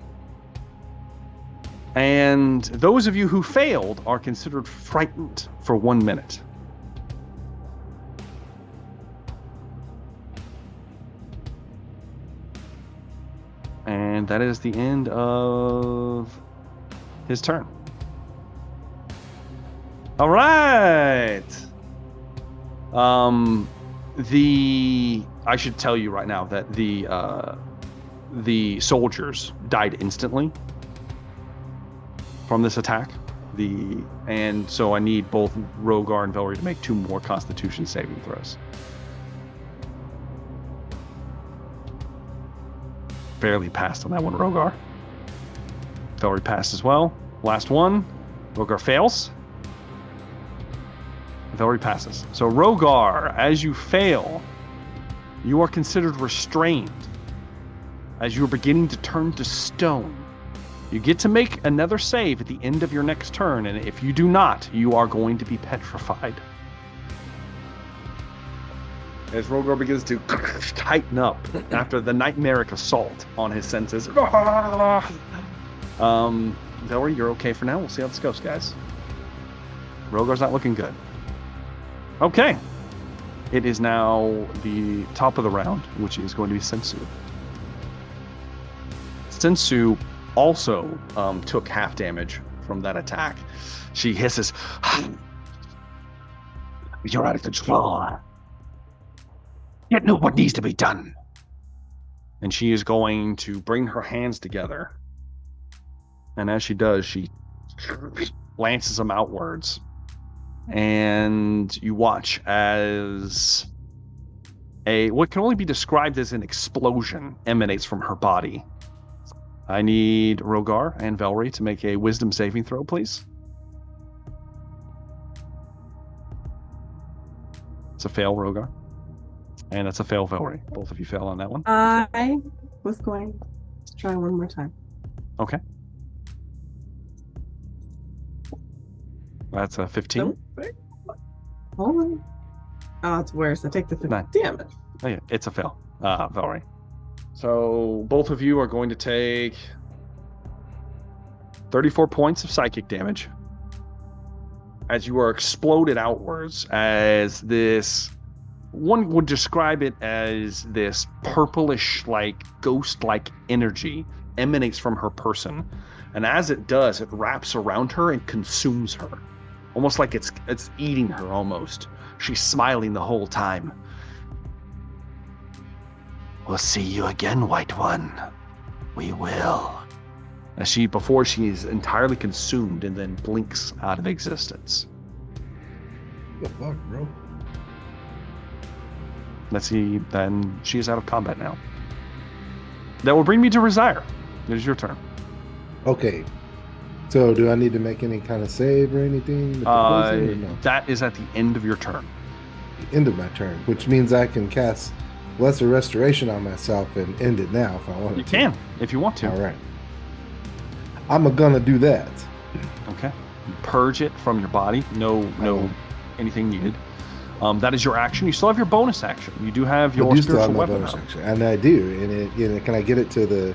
And those of you who failed are considered frightened for 1 minute. And that is the end of his turn. All right. I should tell you right now that the soldiers died instantly from this attack. And so I need both Rogar and Velree to make 2 more Constitution saving throws. Barely passed on that one, Rogar. Velree passed as well. Last one. Rogar fails. Velree passes. So Rogar, as you fail, you are considered restrained as you are beginning to turn to stone. You get to make another save at the end of your next turn, and if you do not, you are going to be petrified. As Rogar begins to tighten up after the nightmaric assault on his senses. Velree, you're okay for now. We'll see how this goes, guys. Rogar's not looking good. Okay. It is now the top of the round, which is going to be Sensu. Sensu also took half damage from that attack. She hisses, "You're out of control. Yet know what needs to be done." And she is going to bring her hands together. And as she does, she lances them outwards. And you watch as what can only be described as an explosion emanates from her body. I need Rogar and Velree to make a wisdom saving throw, please. It's a fail, Rogar. And that's a fail, Velree. Both of you fail on that one. I was going to try one more time. Okay. That's a 15. Hold on. Oh, it's worse. I take the 15 Nine. damage. Oh, yeah, it's a fail, Velree. So both of you are going to take 34 points of psychic damage as you are exploded outwards, as this, one would describe it as this purplish, like ghost-like energy emanates from her person. And as it does, it wraps around her and consumes her. Almost like it's eating her almost. She's smiling the whole time. "We'll see you again, White One. We will." As before she is entirely consumed and then blinks out of existence. What the fuck, bro? Let's see, then she is out of combat now. That will bring me to Resire. It is your turn. Okay. So do I need to make any kind of save or anything? With the poison or no? That is at the end of your turn. The end of my turn, which means I can cast Lesser Restoration on myself and end it now if I want to. You can, if you want to. All right. I'm gonna do that. Okay. You purge it from your body. No anything needed. That is your action. You still have your bonus action. You do have your spiritual weapon. Bonus action, and I do. And can I get it to the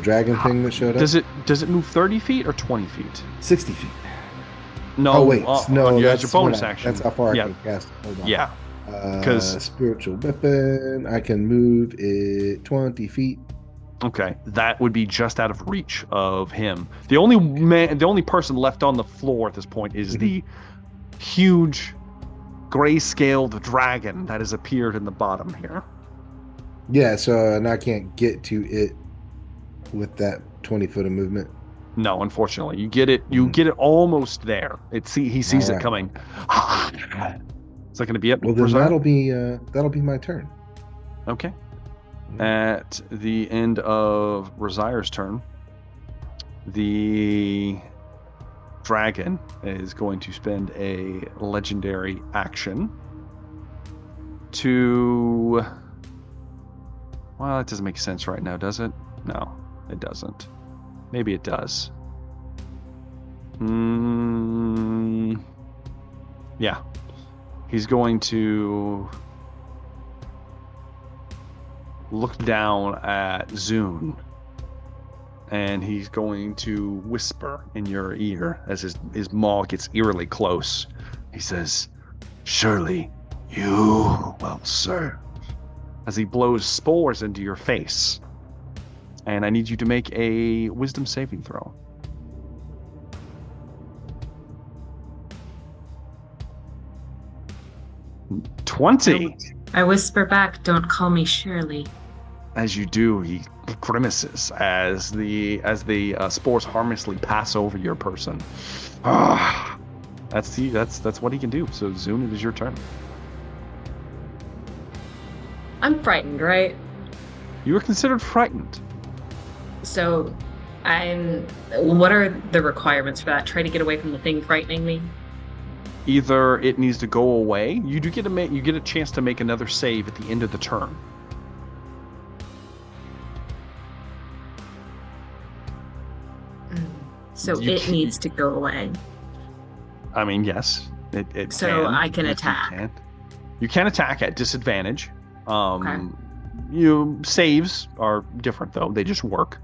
dragon thing that showed up? Does it move 30 feet or 20 feet? 60 feet. No. Oh wait, no. You That's your bonus action. That's how far I can cast. Hold on. Yeah. Because spiritual weapon, I can move it 20 feet. Okay, that would be just out of reach of him. The only person left on the floor at this point is the huge gray-scaled dragon that has appeared in the bottom here. Yeah, so and I can't get to it with that 20 foot of movement. No, unfortunately, you get it. You get it almost there. He sees it coming. Is that going to be it? Well, then that'll be my turn. Okay. At the end of Resire's turn, the dragon is going to spend a legendary action to... Well, that doesn't make sense right now, does it? No, it doesn't. Maybe it does. Yeah. He's going to look down at Zune, and he's going to whisper in your ear as his maw gets eerily close. He says, "Surely you will serve," as he blows spores into your face. And I need you to make a wisdom saving throw. 20. I whisper back, "Don't call me Shirley." As you do, he grimaces as the spores harmlessly pass over your person. That's what he can do. So Zune, it is your turn. I'm frightened, right? You were considered frightened. So what are the requirements for that? Try to get away from the thing frightening me? Either it needs to go away. You get a chance to make another save at the end of the turn. So it needs to go away. I mean, yes. It so can. I can attack. You can attack at disadvantage. Okay. Saves are different though. They just work.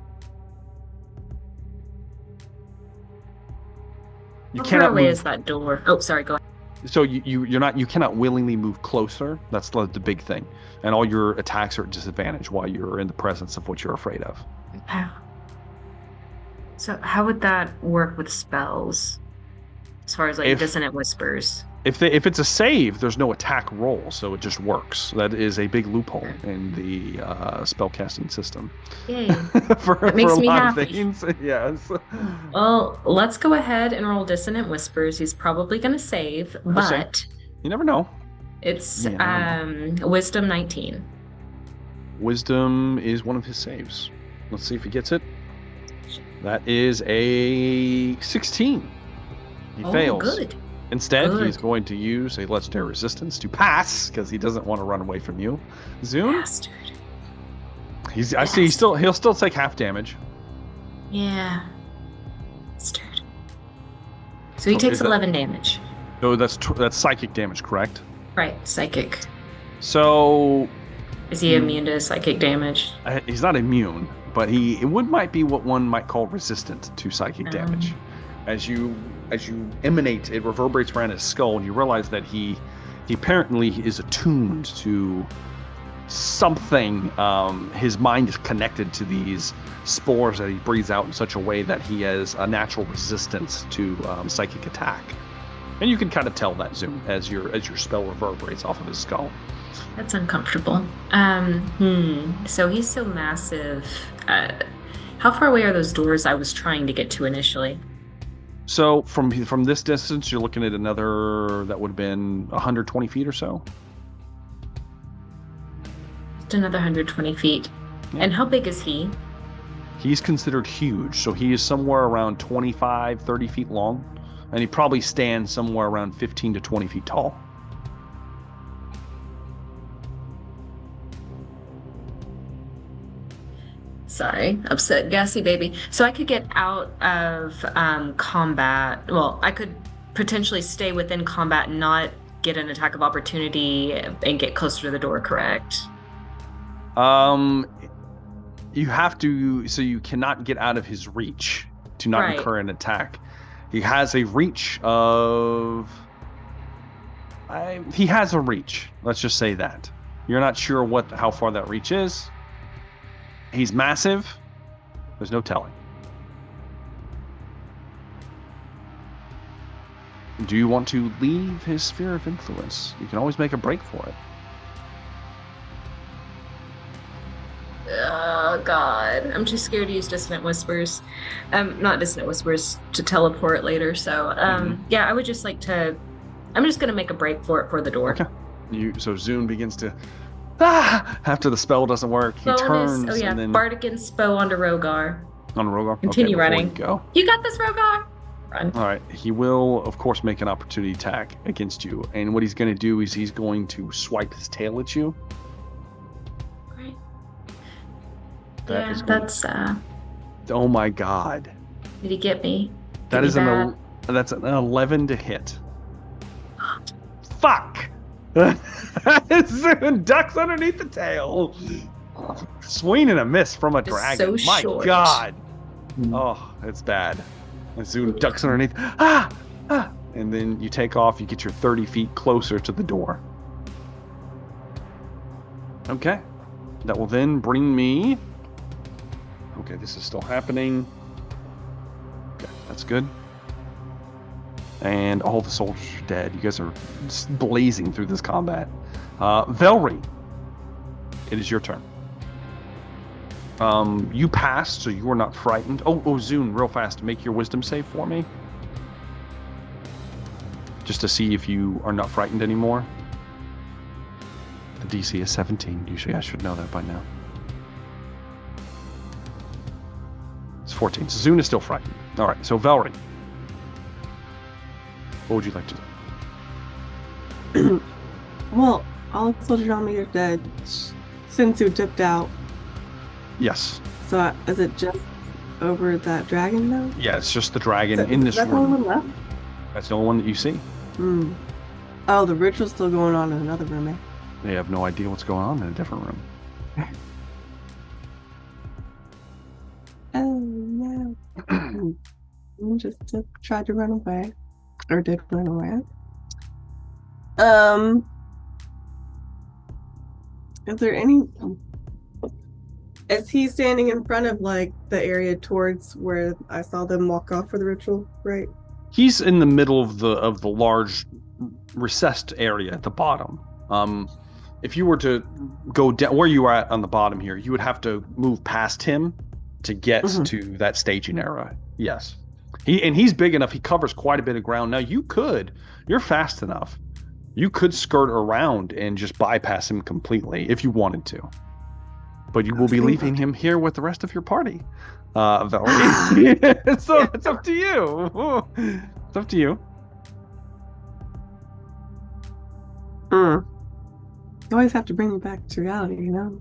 You How far cannot away move. is that door? Oh, sorry. Go ahead. So you cannot willingly move closer. That's the big thing. And all your attacks are at disadvantage while you're in the presence of what you're afraid of. How? So how would that work with spells? As far as like If- dissonant whispers. If it's a save, there's no attack roll, so it just works. That is a big loophole in the spellcasting system. Yay. for makes a me lot happy. of things. Yes. Well, let's go ahead and roll dissonant whispers. He's probably going to save, but You never know. it's Yeah, never wisdom 19. Wisdom is one of his saves. Let's see if he gets it. That is a 16. He fails. Good. Instead, Good. he's going to use a legendary resistance to pass because he doesn't want to run away from you. Zune, Bastard. I see. He'll still take half damage. Yeah. Bastard. So he takes is that- 11 damage. No, that's psychic damage, correct? Right, psychic. So Is he immune to psychic damage? he's not immune, but it might be what one might call resistant to psychic damage. As you emanate, it reverberates around his skull, and you realize that he apparently is attuned to something. His mind is connected to these spores that he breathes out in such a way that he has a natural resistance to psychic attack. And you can kind of tell that, Zoom, as your spell reverberates off of his skull. That's uncomfortable. So he's so massive. How far away are those doors I was trying to get to initially? So from this distance, you're looking at another, that would have been 120 feet or so. Just another 120 feet. Yeah. And how big is he? He's considered huge, so he is somewhere around 25, 30 feet long, and he probably stands somewhere around 15 to 20 feet tall. Sorry, upset gassy baby. So I could get out of combat. Well, I could potentially stay within combat and not get an attack of opportunity and get closer to the door, correct? You have to, so you cannot get out of his reach to not Right. incur an attack. He has a reach of... he has a reach, let's just say that. You're not sure how far that reach is. He's massive. There's no telling. Do you want to leave his sphere of influence? You can always make a break for it. Oh god, I'm too scared to use dissonant whispers. Not dissonant whispers, to teleport later. So yeah, I would just like to. I'm just gonna make a break for it for the door. Okay. So Zune begins to after the spell doesn't work, he turns and then Bardic Inspo onto Rogar. on Rogar. Continue before running. you go. You got this, Rogar. Run. All right. He will, of course, make an opportunity attack against you, and what he's going to do is he's going to swipe his tail at you. Great. That is That's. Oh my God. Did he get me? That Get is me that's an 11 to hit. Fuck. Zune ducks underneath the tail. Swing and a miss from a Just dragon. so My short. God. Oh, it's bad. And Zune ducks underneath. And then you take off. You get your 30 feet closer to the door. Okay. That will then bring me... Okay, this is still happening. Okay, that's good. And all the soldiers are dead. You guys are just blazing through this combat. Velree, it is your turn. You passed, so you are not frightened. Oh, Zune, real fast, make your wisdom save for me. Just to see if you are not frightened anymore. The DC is 17. Usually I should know that by now. It's 14. So Zune is still frightened. All right, so Velree. What would you like to do? Well, all the soldiers on me are dead. Sensu dipped out. Yes. So is it just over that dragon now? Yeah, it's just the dragon Is in this that the only room. one left? That's the only one that you see. Hmm. Oh, the ritual's still going on in another room, eh? They have no idea what's going on in a different room. Oh no. Just tried to run away. Or did run away. Is there any? Is he standing in front of like the area towards where I saw them walk off for the ritual? Right. He's in the middle of the large recessed area at the bottom. If you were to go down where you are at on the bottom here, you would have to move past him to get to that staging area. Yes. He's big enough. He covers quite a bit of ground. Now you're fast enough. You could skirt around and just bypass him completely if you wanted to. But you will be leaving him here with the rest of your party. Velree. So it's up to you. It's up to you. You always have to bring me back to reality, you know?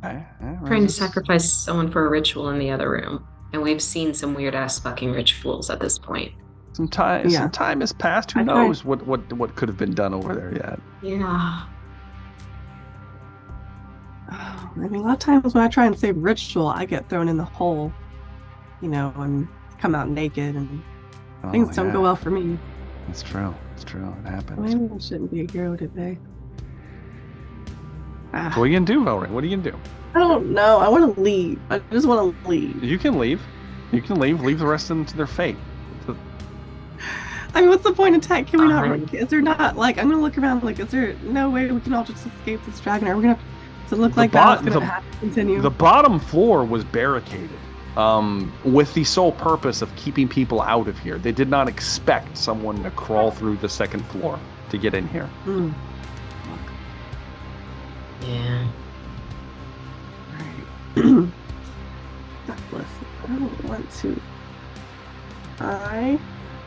Trying to sacrifice someone for a ritual in the other room. And we've seen some weird ass fucking rituals at this point. Some time has passed. Who knows what could have been done over there yet? Yeah. I mean, a lot of times when I try and save ritual, I get thrown in the hole, you know, and come out naked, and things don't go well for me. It's true. It's true. It happens. Maybe I shouldn't be a hero today. What are you gonna do, Velree? What are you gonna do? I don't know. I want to leave. I just want to leave. You can leave. You can leave. Leave the rest of them to their fate. I mean, what's the point of attack? Can we not? Is there not like? I'm gonna look around. Like, is there no way we can all just escape this dragon? Are we gonna? Does it look like that's gonna have to continue? The bottom floor was barricaded, with the sole purpose of keeping people out of here. They did not expect someone to crawl through the second floor to get in here. Yeah. God bless you. I don't want to.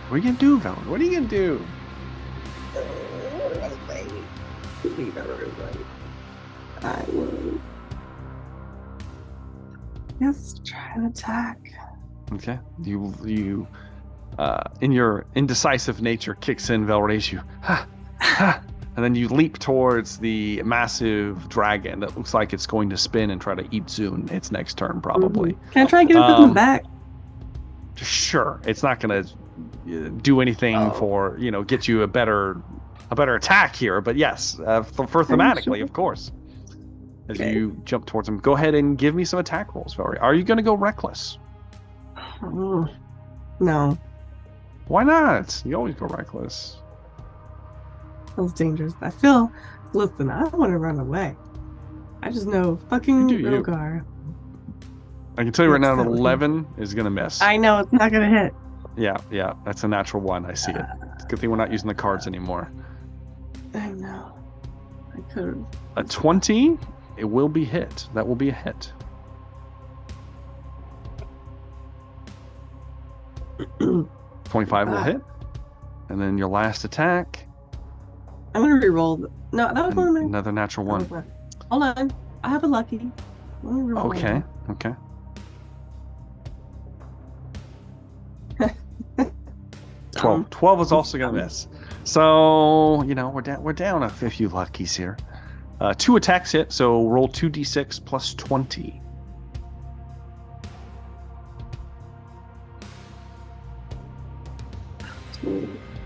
What are you gonna do, Velree? What are you gonna do? I will. Yes, try and attack. Okay. You in your indecisive nature kicks in, Velree. You and then you leap towards the massive dragon that looks like it's going to spin and try to eat Zune its next turn, probably. Can I try and get it from the back? Sure. It's not going to do anything for, get you a better attack here, but yes, for thematically, of course. As you jump towards him, go ahead and give me some attack rolls, Velree. Are you going to go reckless? No. Why not? You always go reckless. Feels dangerous. Listen, I don't want to run away. I just know fucking Rogar. I can tell you right now, an 11 is going to miss. I know, it's not going to hit. Yeah, that's a natural 1. I see it. It's a good thing we're not using the cards anymore. I know. I could have. A 20, it will be hit. That will be a hit. 25 will hit. And then your last attack. I'm going to reroll. No, that was one of my... Another natural 1. Hold on. I have a lucky. Okay. 12 is also going to miss. So, we're down a few luckies here. 2 attacks hit, so roll 2d6 plus 20.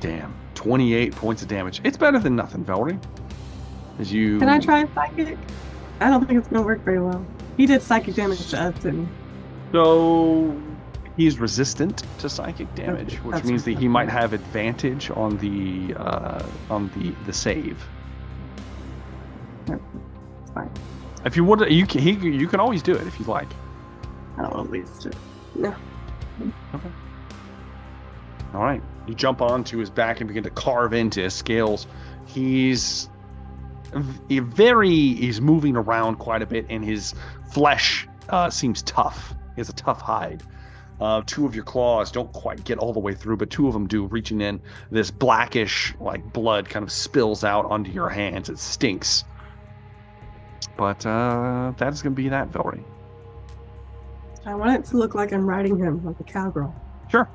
Damn. 28 points of damage. It's better than nothing, Velree. Can I try psychic? I don't think it's going to work very well. He did psychic damage to us, didn't he? So he's resistant to psychic damage, which means that he might have advantage on the save. No, it's fine. If you would, you can always do it if you like. I don't want to waste it. No. Okay. All right. You jump onto his back and begin to carve into his scales. He's moving around quite a bit, and his flesh seems tough. He has a tough hide. 2 of your claws don't quite get all the way through, but 2 of them do. Reaching in, this blackish, like blood, kind of spills out onto your hands. It stinks. But that is going to be that, Velree. I want it to look like I'm riding him like a cowgirl. Sure.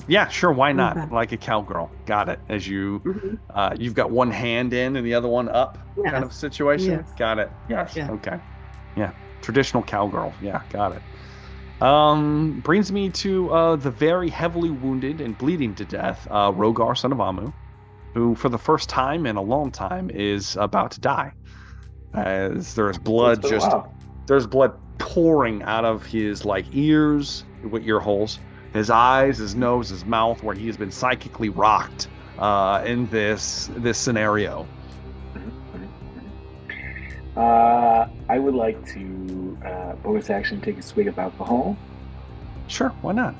Yeah, sure. Why not? Okay. Like a cowgirl. Got it. As you, you've got one hand in and the other one up, kind of situation. Yes. Got it. Yes. Yeah. Okay. Yeah. Traditional cowgirl. Yeah. Got it. Brings me to the very heavily wounded and bleeding to death, Rogar, son of Amu, who for the first time in a long time is about to die. As there's blood there's blood pouring out of his ears, with ear holes, his eyes, his nose, his mouth, where he has been psychically rocked in this scenario. I would like to bonus action take a swig of alcohol. Sure, why not?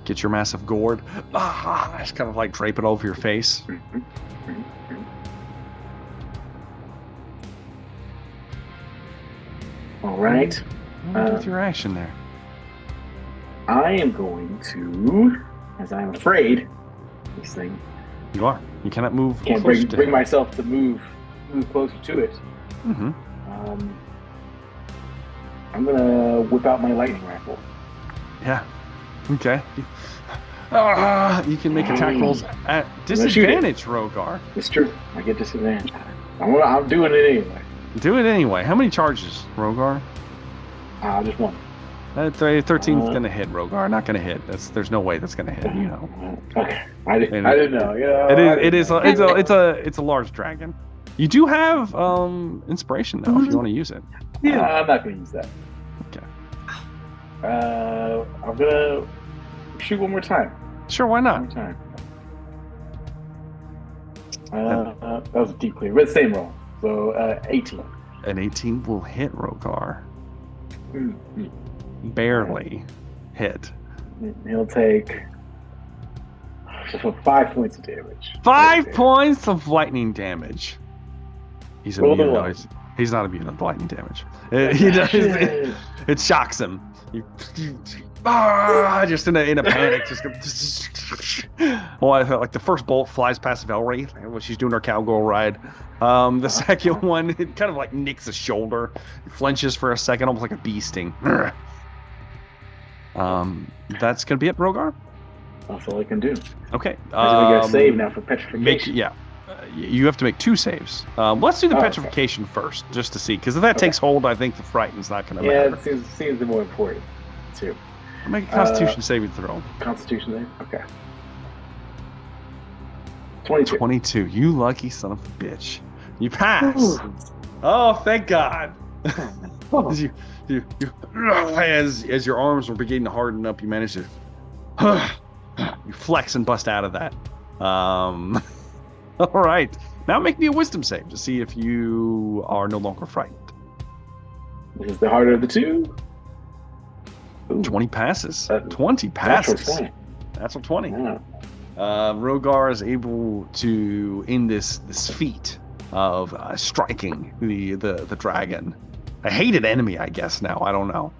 Get your massive gourd. Just kind of drape it over your face. All right. What do you do with your action there? I am going to, as I'm afraid, this thing. You are. You cannot move. Can't bring myself to move closer to it. Mm-hmm. I'm gonna whip out my lightning rifle. Yeah. Okay. You can make attack rolls at disadvantage, Rogar. It's true. I get disadvantage. I'm doing it anyway. Do it anyway. How many charges, Rogar? Just one. 13's gonna hit, Rogar. Not gonna hit. There's no way that's gonna hit. Okay. I didn't know. It's a large dragon. You do have inspiration though, if you want to use it. Yeah. I'm not gonna use that. Okay. I'm gonna shoot one more time. Sure, why not? One more time. That was a deep clear, but same roll. So 18. An 18 will hit Rogar. Mm-hmm. Barely hit. He'll take 5 points of damage. 5 points of lightning damage. He's Roll immune the though. one. He's not immune to lightning damage. He does. It shocks him. Just in a panic. Well, I felt the first bolt flies past Velree when she's doing her cowgirl ride. The second one, it kind of nicks the shoulder. It flinches for a second, almost like a bee sting. That's gonna be it, Rogar. That's all I can do. Okay. We got to save now for petrification. You have to make 2 saves. Let's do the Okay. petrification first, just to see, because if that takes hold, I think the frighten's not going to Yeah, matter. it seems the more important too. Make a Constitution saving throw. Constitution save. Okay. 22. 22. You lucky son of a bitch. You pass. Oh, thank God. As your arms were beginning to harden up, you managed to you flex and bust out of that. All right. Now make me a wisdom save to see if you are no longer frightened. This is the harder of the two. Ooh. 20 passes. 20 passes. That's Natural 20. Yeah. Rogar is able to end this feat of striking the dragon. A hated enemy, I guess. Now I don't know.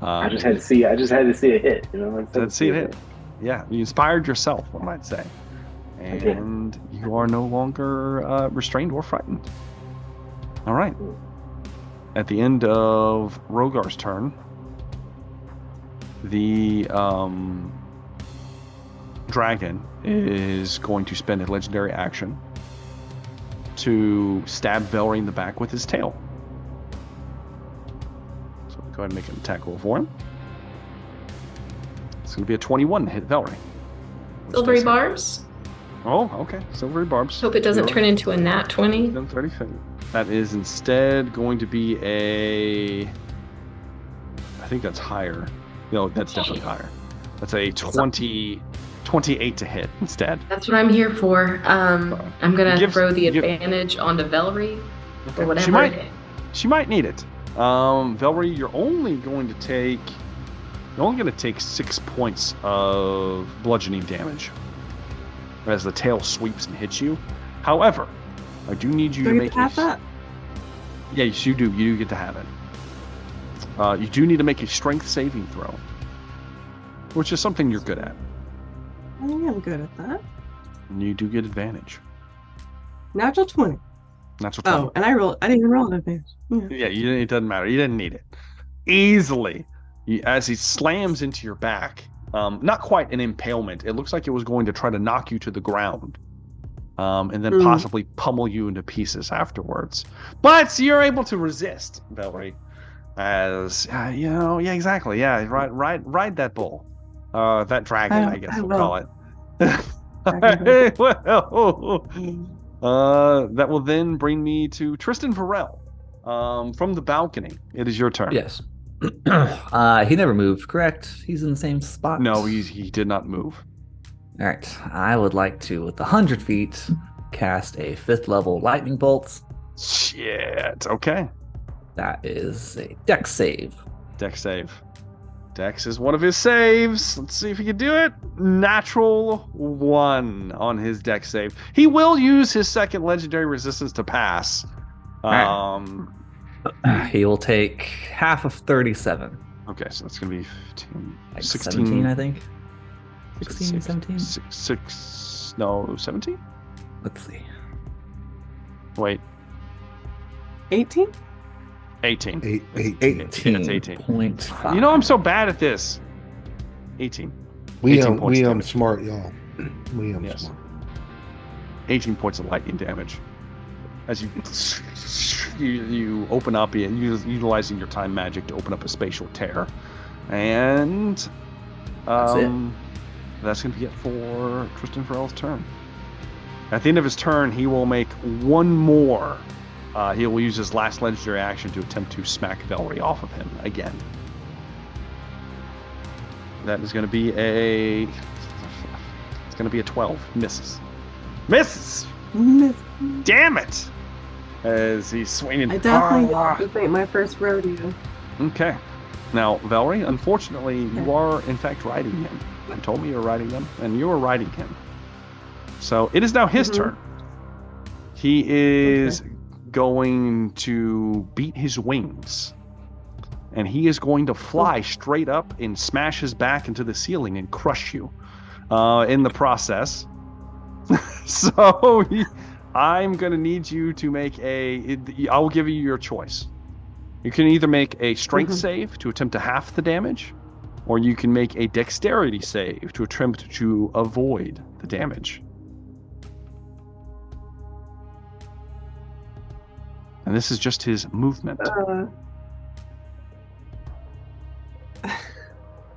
I just had to see. I just had to see it hit. Let's see it hit. Yeah, you inspired yourself, one might say, and you are no longer restrained or frightened. All right. At the end of Rogar's turn, the dragon is going to spend a legendary action to stab Velree in the back with his tail. So go ahead and make an attack roll for him. It's going to be a 21 to hit Velree. Silvery barbs. Oh, okay. Silvery barbs. Hope it doesn't turn into a nat 20. That is instead going to be a... I think that's higher. No, that's definitely higher. That's a 28 to hit instead. That's what I'm here for. I'm going to throw the advantage onto Velree or whatever. She might need it. Velree, you're only going to take 6 points of bludgeoning damage as the tail sweeps and hits you. However, I do need you to make that. Yes, you do. You do get to have it. You do need to make a strength saving throw, which is something you're good at. I am good at that. And you do get advantage. Natural 20. Natural 20. Oh, and I didn't even roll an advantage. Yeah, it doesn't matter. You didn't need it. Easily, as he slams into your back, not quite an impalement. It looks like it was going to try to knock you to the ground, and then possibly pummel you into pieces afterwards. But you're able to resist, Velree. As yeah, exactly, yeah, ride that bull, that dragon, I guess I we'll will. call it. Dragon Well, that will then bring me to Tristan Varel, from the balcony. It is your turn. Yes. He never moved, correct? He's in the same spot. No, he did not move. All right. I would like to, with 100 feet, cast a 5th level lightning bolt. Shit. Okay. That is a dex save. Dex save. Dex is one of his saves. Let's see if he can do it. Natural 1 on his dex save. He will use his second legendary resistance to pass. He will take half of 37. Okay, so that's going to be 15, Like 16. 17, I think. 16, 17? 17? Let's see. Wait, 18? 18. 18. It's 18. 18.5. You know, I'm so bad at this. 18. We 18 points we damage. smart, y'all. We Yes. smart. 18 points of lightning damage. As you open up, utilizing your time magic to open up a spatial tear. And That's it. That's going to be it for Tristan Farrell's turn. At the end of his turn, he will make one more. He will use his last legendary action to attempt to smack Velree off of him again. That is going to be a 12. Misses. Damn it! As he's swinging. I definitely this ain't my first rodeo. Okay. Now, Velree, unfortunately, you are in fact riding him. You told me you were riding him, and you are riding him. So it is now his turn. He is going to beat his wings. And he is going to fly straight up and smash his back into the ceiling and crush you in the process. So I'm going to need you to make I'll give you your choice. You can either make a strength save to attempt to half the damage, or you can make a dexterity save to attempt to avoid the damage. And this is just his movement.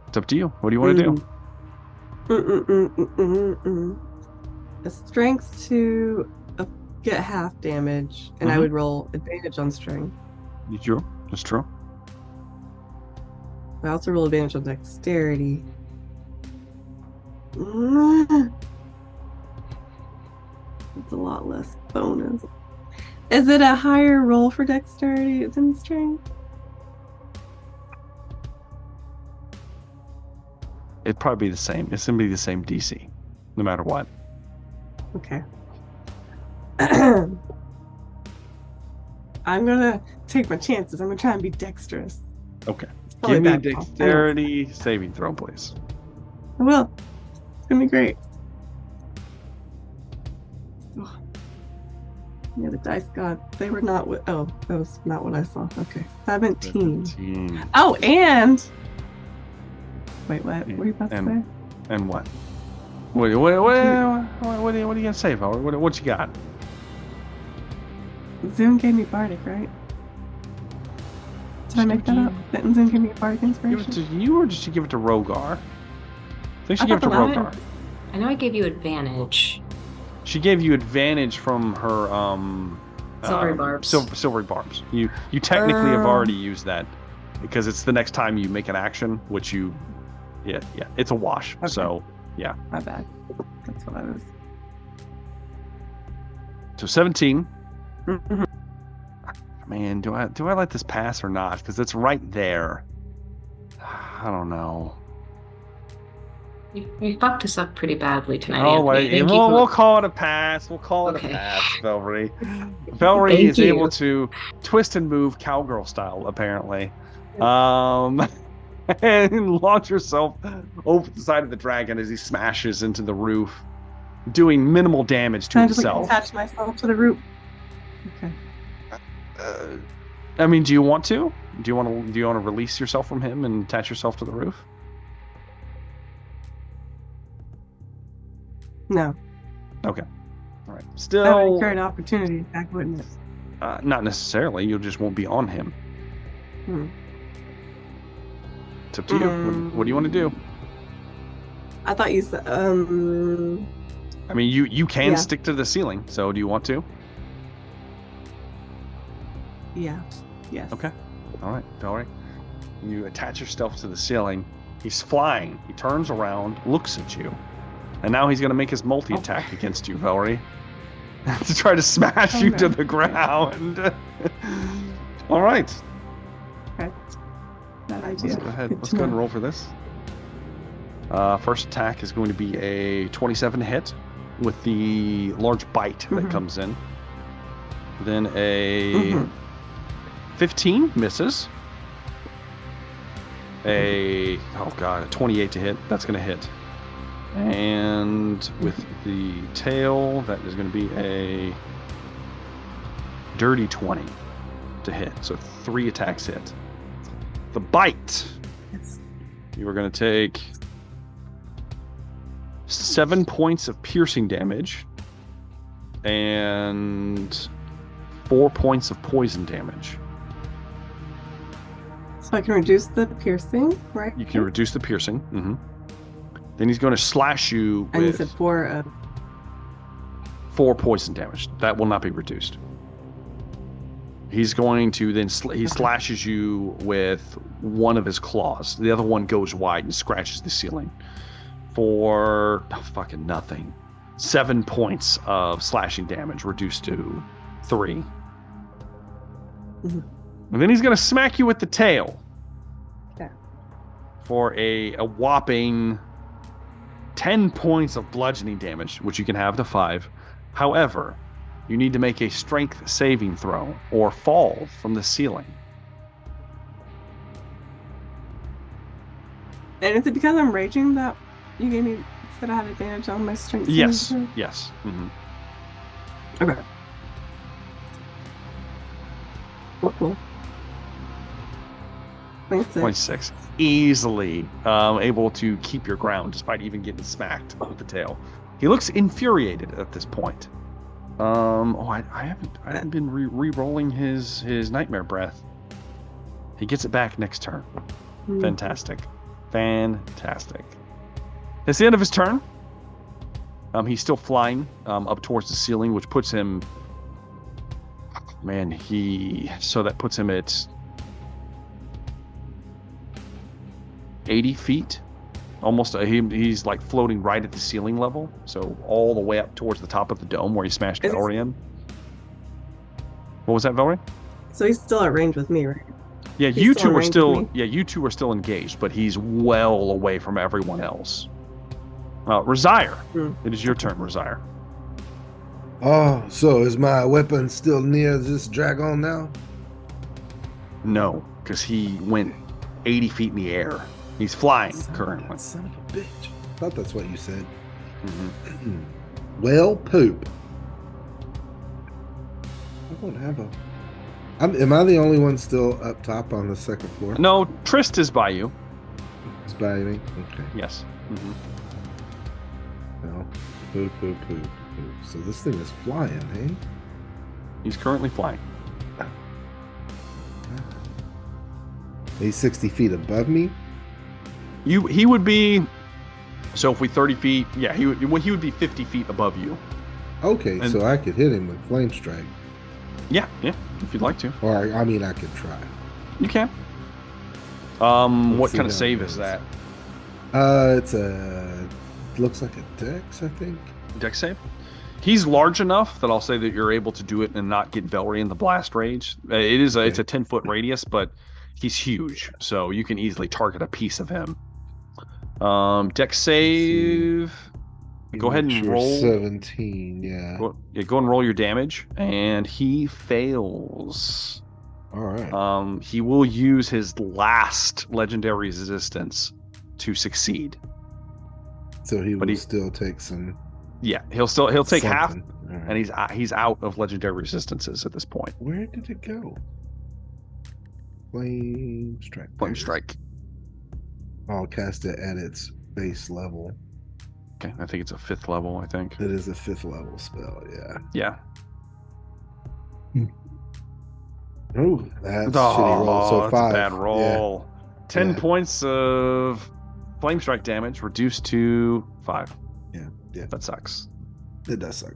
It's up to you. What do you want to do? A strength to get half damage, and I would roll advantage on strength. True. That's true. I also roll advantage on dexterity. It's a lot less bonus. Is it a higher roll for dexterity than strength? It'd probably be the same. It's going to be the same DC, no matter what. Okay. I'm going to take my chances. I'm going to try and be dexterous. Okay. Probably Give me a bad call. dexterity saving throw, please. I will. It's going to be great. Oh. Yeah, the dice god. They were not what. Oh, that was not what I saw. Okay. 17. 17. Oh, and. Wait, what? What are you about to say? And what? What are you going to say, Val? What you got? Zoom gave me Bardic, right? Did I make that up? Didn't Zoom give me a Bardic Give inspiration? it to you, or did she give it to Rogar? I think she I gave it to thought the Rogar. I know I gave you advantage. She gave you advantage from her Silvery barbs. Silvery barbs. You technically have already used that because it's the next time you make an action, which you, yeah, it's a wash. Okay. So yeah. My bad. That's what I was. So 17. Mhm. Man, do I let this pass or not? Because it's right there. I don't know. You fucked us up pretty badly tonight. Oh, Anthony. wait. Thank you We'll for- call it a pass. We'll call it Okay. a pass, Velree. Velree Thank is you. able to twist and move cowgirl style, apparently. And launch yourself over the side of the dragon as he smashes into the roof, doing minimal damage to Can I just himself. attach myself to the roof? Okay. I mean, do you want to? Do you want to release yourself from him and attach yourself to the roof? No. Okay. All right. That would Still, incur an opportunity attack, wouldn't it? not necessarily. You just won't be on him. It's up to you. What do you want to do? I thought you said. I mean, you can stick to the ceiling. So do you want to? Yeah. Yes. Okay. All right. Velree. You attach yourself to the ceiling. He's flying. He turns around, looks at you, and now he's going to make his multi-attack against you, Velree, to try to smash you to the ground. All right. Okay. That idea. Let's go ahead and roll for this. First attack is going to be a 27 hit with the large bite that comes in. Then a 15 misses. A 28 to hit. That's going to hit. And with the tail, that is going to be a dirty 20 to hit. So 3 attacks hit. The bite. Yes. You are going to take 7 points of piercing damage and 4 points of poison damage. So I can reduce the piercing, right? You can reduce the piercing. Then he's going to slash you and you with said 4 4 poison damage. That will not be reduced. He's going to then he slashes you with one of his claws. The other one goes wide and scratches the ceiling for fucking nothing. 7 points of slashing damage reduced to 3. And then he's going to smack you with the tail. Okay. For a whopping 10 points of bludgeoning damage, which you can have to 5. However, you need to make a strength saving throw or fall from the ceiling. And is it because I'm raging that you gave me that I have advantage on my strength? Yes. saving Yes. throw? Okay. Cool. 26. Easily able to keep your ground despite even getting smacked with the tail. He looks infuriated at this point. I haven't been re-rolling his nightmare breath. He gets it back next turn. Fantastic. It's the end of his turn. He's still flying up towards the ceiling, which puts him. That puts him at 80 feet. Almost, he's like floating right at the ceiling level, so all the way up towards the top of the dome where he smashed Velree in. What was that, Velree? So he's still at range with me, right? Yeah, you two are still. Yeah, you two are still engaged, but he's well away from everyone else. Razire, it is your turn, Razire. Oh, so is my weapon still near this dragon now? No, because he went 80 feet in the air. He's flying currently. Son of a bitch. I thought that's what you said. Well, poop. I don't have a... am I the only one still up top on the second floor? No, Trist is by you. It's by me? Okay. Yes. Well, poop. So this thing is flying, hey? He's currently flying. He's 60 feet above me? He would be... So if we 30 feet... Yeah, he would be 50 feet above you. Okay, And- so I could hit him with Flame Strike. Yeah, if you'd like to. Or, I mean, I could try. You can. What see kind of how save it is goes. that? It's looks like a Dex, I think. Dex save? He's large enough that I'll say that you're able to do it and not get Velree in the blast rage. It's a 10-foot radius, but he's huge, so you can easily target a piece of him. Dex save. Go ahead and roll. 17, yeah. Go and roll your damage, and he fails. All right. He will use his last legendary resistance to succeed. So he will still take some. Yeah, he'll take half, something. All right. and he's out of legendary resistances at this point. Where did it go? Flame Strike. Flame Strike. I'll cast it at its base level. Okay, I think it's a 5th level. I think. It is a 5th level spell. Yeah. Yeah. Oh, that's a shitty roll. So that's 5. a bad roll. 10 points of flame strike damage reduced to 5. Yeah. That sucks. It does suck.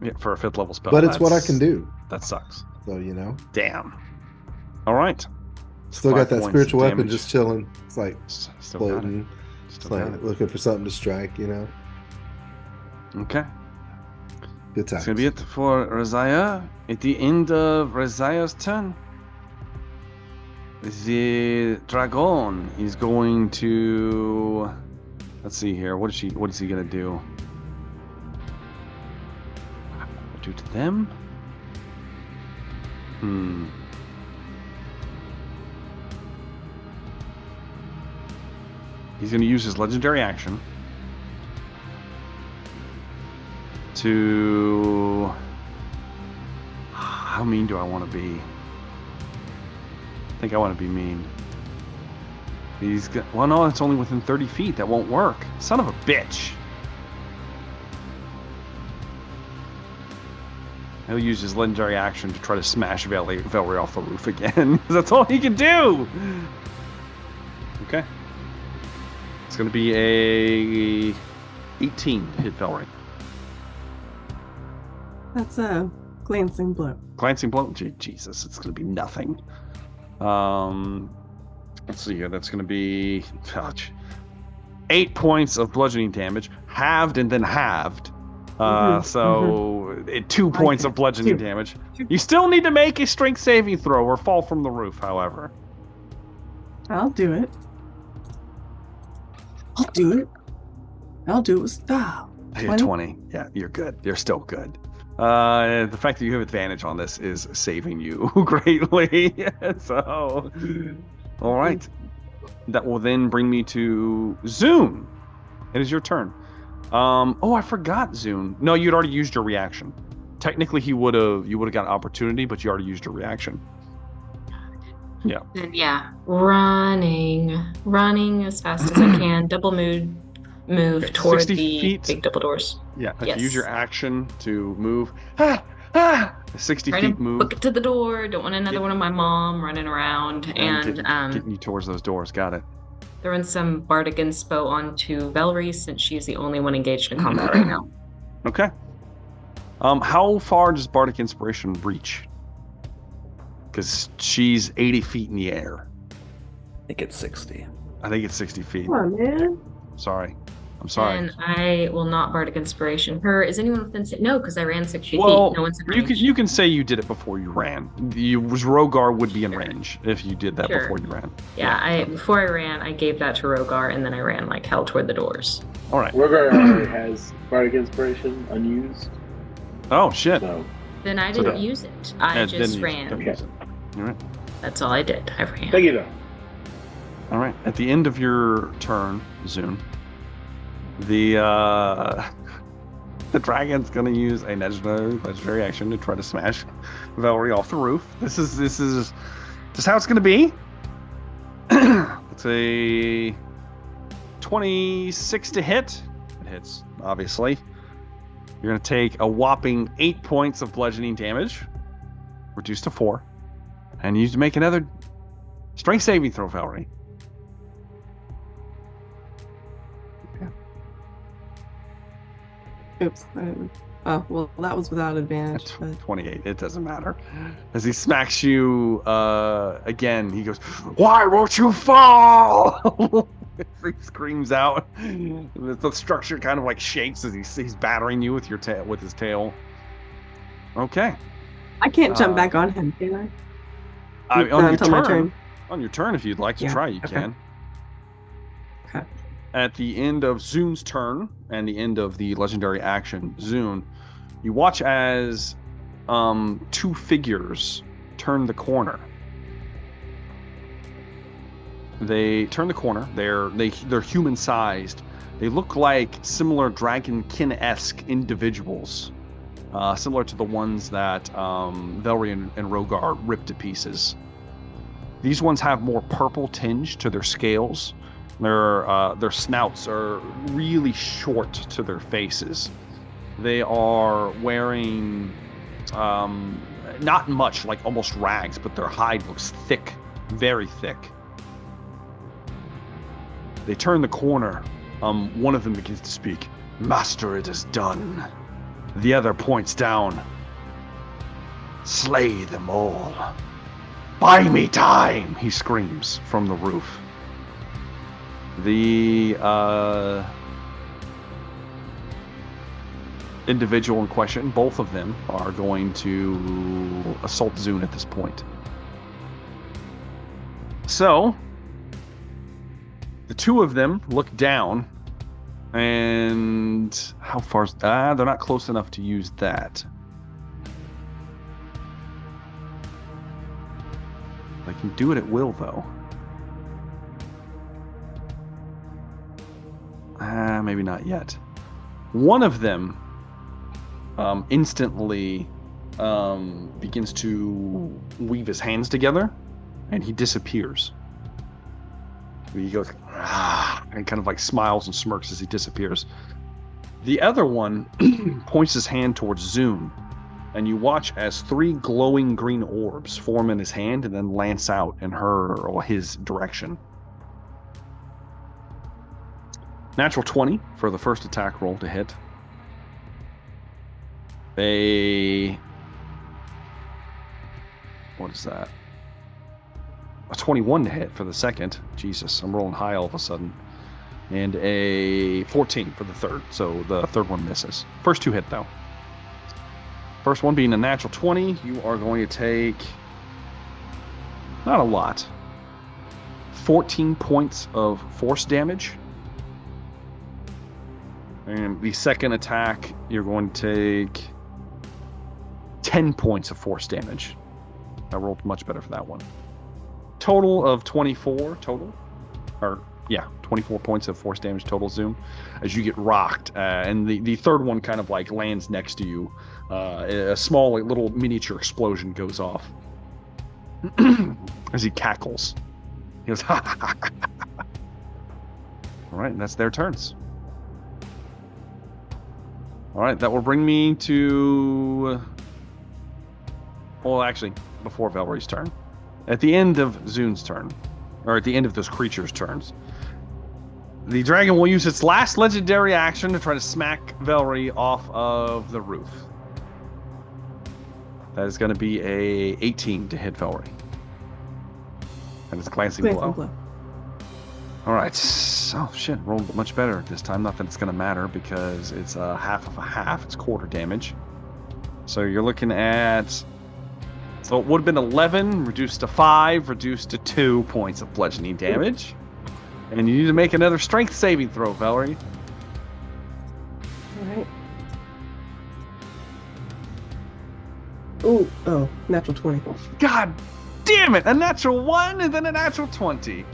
Yeah, for a 5th level spell. But it's what I can do. That sucks. So, Damn. All right. Still got that 5 spiritual points weapon damage. just chilling. It's like Still floating. got it. It's Still got like it. looking for something to strike, Okay. Good times. It's going to be it for Razaya. At the end of Razaya's turn, the dragon is going to... Let's see here. What is he going to do? Do to them? He's going to use his legendary action to... How mean do I want to be? I think I want to be mean. He's got... Well, no, it's only within 30 feet. That won't work. Son of a bitch. He'll use his legendary action to try to smash Velree off the roof again. That's all he can do! Okay. It's going to be a 18 to hit Velree. That's a glancing blow. Glancing blow? Jesus, it's going to be nothing. Let's see here. That's going to be 8 points of bludgeoning damage, halved and then halved. So 2 points of bludgeoning damage. You still need to make a strength saving throw or fall from the roof, however. I'll do it. I'll do it with style. I hit 20. Yeah, you're good. You're still good. The fact that you have advantage on this is saving you greatly. So, all right. That will then bring me to Zune. It is your turn. I forgot Zune. No, you'd already used your reaction. Technically, you would have got an opportunity, but you already used your reaction. Yeah. And yeah, running as fast as I can. Double move toward 60 the feet. big double doors. Yeah. If Yes. you use your action to move, 60 Trying feet to move. book it to the door. Don't want another one of my mom running around and getting you towards those doors. Got it. throwing some bardic inspo onto Velree since she's the only one engaged in combat right now. Okay. How far does bardic inspiration reach? Because she's 80 feet in the air. I think it's 60. I think it's 60 feet. Come on, man. Sorry. I'm sorry. And I will not bardic inspiration her. Is anyone within no? Because I ran 60 Well, feet. No one's in you range. can say you did it before you ran. Rogar would be in range if you did that Sure. before you ran. Yeah, before I ran, I gave that to Rogar, and then I ran like hell toward the doors. All right. Rogar already has Bardic Inspiration unused. Oh shit. So Then I So didn't that- use it. I Yeah, just didn't ran. use it. All right. That's all I did. I ran. thank you though. All right. At the end of your turn, Zune, the dragon's gonna use a legendary action to try to smash Velree off the roof. This is just how it's gonna be. It's a 26 to hit. It hits, obviously. You're gonna take a whopping 8 points of bludgeoning damage, reduced to 4, and you need to make another strength saving throw, Velree. Oops. Well, that was without advantage. But 28. It doesn't matter. As he smacks you again, he goes, "Why won't you fall?" He screams out. The structure kind of like shakes as he's battering you with his tail. Okay. I can't jump back on him, can I? On your Until my turn. turn. On your turn, if you'd like to Yeah, try, you okay. can. Okay. At the end of Zune's turn and the end of the legendary action, Zune, you watch as two figures turn the corner. They turn the corner. They're human-sized. They look like similar dragonkin-esque individuals, similar to the ones that Velree and Rogar ripped to pieces. These ones have more purple tinge to their scales. Their snouts are really short to their faces. They are wearing not much, like almost rags, but their hide looks thick, very thick. they turn the corner, one of them begins to speak. Master, it is done. The other points down. Slay them all. Buy me time, he screams from the roof. The individual in question, both of them, are going to assault Zune at this point. So, the two of them look down, and how far? They're not close enough to use that. They can do it at will, though. Maybe not yet. One of them instantly begins to weave his hands together, and he disappears. He goes, and kind of like smiles and smirks as he disappears. The other one points his hand towards Zune, and you watch as 3 glowing green orbs form in his hand and then lance out in his direction. Natural 20 for the first attack roll to hit. What is that? A 21 to hit for the second. Jesus, I'm rolling high all of a sudden. And a 14 for the third. So the third one misses. First 2 hit, though. First one being a natural 20, you are going to take, not a lot, 14 points of force damage. And the second attack, you're going to take 10 points of force damage. I rolled much better for that one. Total of 24 total. 24 points of force damage total, Zoom, as you get rocked. And the third one kind of like lands next to you. A small little miniature explosion goes off as he cackles. He goes, ha ha ha. All right, and that's their turns. All right, that will bring me to... Well, actually, before Velree's turn. At the end of Zune's turn, or at the end of those creatures' turns, the dragon will use its last legendary action to try to smack Velree off of the roof. That is going to be a 18 to hit Velree. And it's a glancing blow. All right. Oh, shit. Rolled much better this time. Not that it's going to matter because it's a half of a half. It's quarter damage. So you're looking at... So it would have been 11, reduced to 5, reduced to 2 points of bludgeoning damage. And you need to make another strength saving throw, Velree. Alright. Ooh, oh, natural 20. God damn it! A natural 1 and then a natural 20.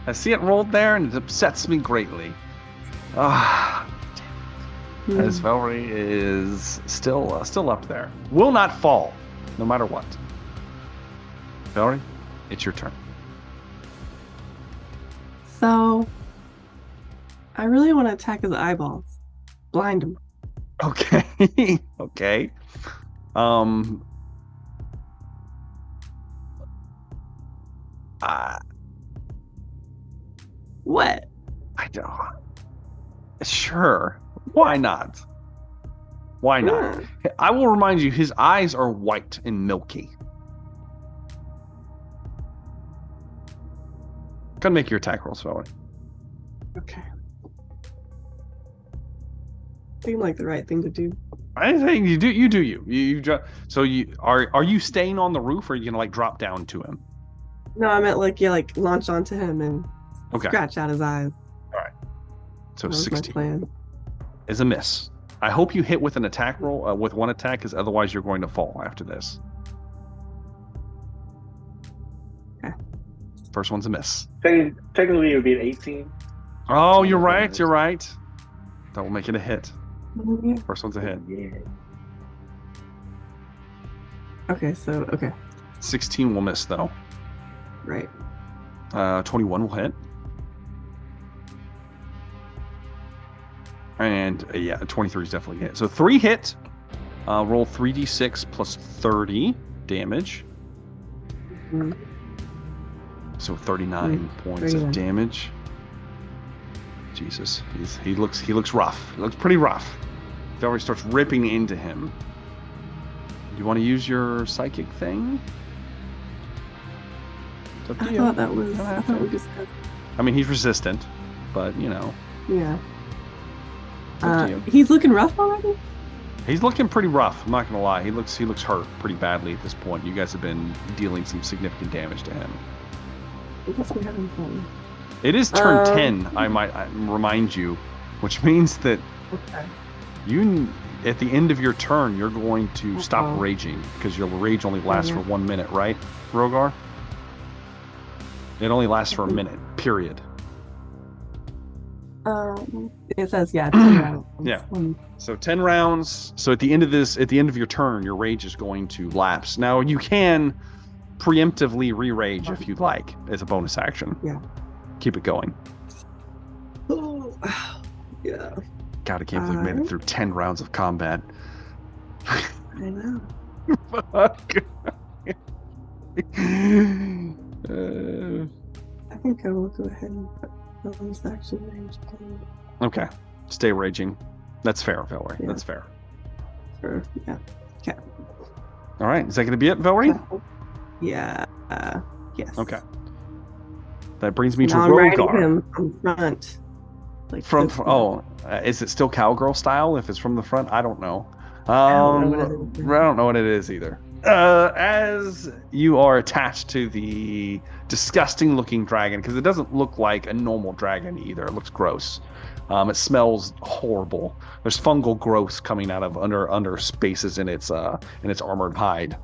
I see it rolled there and it upsets me greatly. As Velree is still up there. Will not fall, no matter what. Velree, it's your turn. So, I really want to attack his eyeballs. Blind him. Okay. Okay. What? I don't. Sure. Why not? Why not? I will remind you, his eyes are white and milky. Go make your attack rolls, Velree. Okay. Seemed like the right thing to do. I think you do. You do you. So you are you staying on the roof, or are you gonna like drop down to him? No, I meant like launch onto him and scratch out his eyes. All right. So that was 16 my plan. is a miss. I hope you hit with an attack roll with one attack, because otherwise you're going to fall after this. Okay. First one's a miss. Technically, it would be an 18. Oh, you're right. You're right. That will make it a hit. Yeah. First one's a hit. Yeah. Okay, so 16 will miss though. right. 21 will hit. And yeah, 23 is definitely a hit. So 3 hit. Roll 3d6 plus 30 damage. Mm-hmm. So 39 points 39. of damage. Jesus, he looks rough. He looks pretty rough. Velree starts ripping into him. Do you want to use your psychic thing? It's up to I you. thought that was. You don't I have thought to. we discussed. I mean, he's resistant, but Yeah. it's up to you. He's looking rough already. He's looking pretty rough. I'm not gonna lie. He looks hurt pretty badly at this point. You guys have been dealing some significant damage to him. I guess we're having fun. It is turn 10. I might remind you, which means that Okay. you, at the end of your turn, you're going to stop raging because your rage only lasts for 1 minute, right, Rogar? It only lasts for a minute. Period. It says 10 rounds. Yeah. So 10 rounds. So at the end of your turn, your rage is going to lapse. Now you can preemptively re-rage if you'd like as a bonus action. Yeah. Keep it going. Oh, yeah. God, I can't believe we made it through 10 rounds of combat. I know. Fuck. I think I will go ahead and bonus action range again. Okay. Stay raging. That's fair, Velree. Yeah. That's fair. Yeah. Okay. All right. Is that going to be it, Velree? Yeah. Yes. Okay. That brings me to Now I'm riding Rogar. him from front. Like From this way. is it still cowgirl style? If it's from the front, I don't know. I don't know what it is. I don't know what it is either. As you are attached to the disgusting-looking dragon, because it doesn't look like a normal dragon either. It looks gross. It smells horrible. There's fungal growth coming out of under spaces in its armored hide.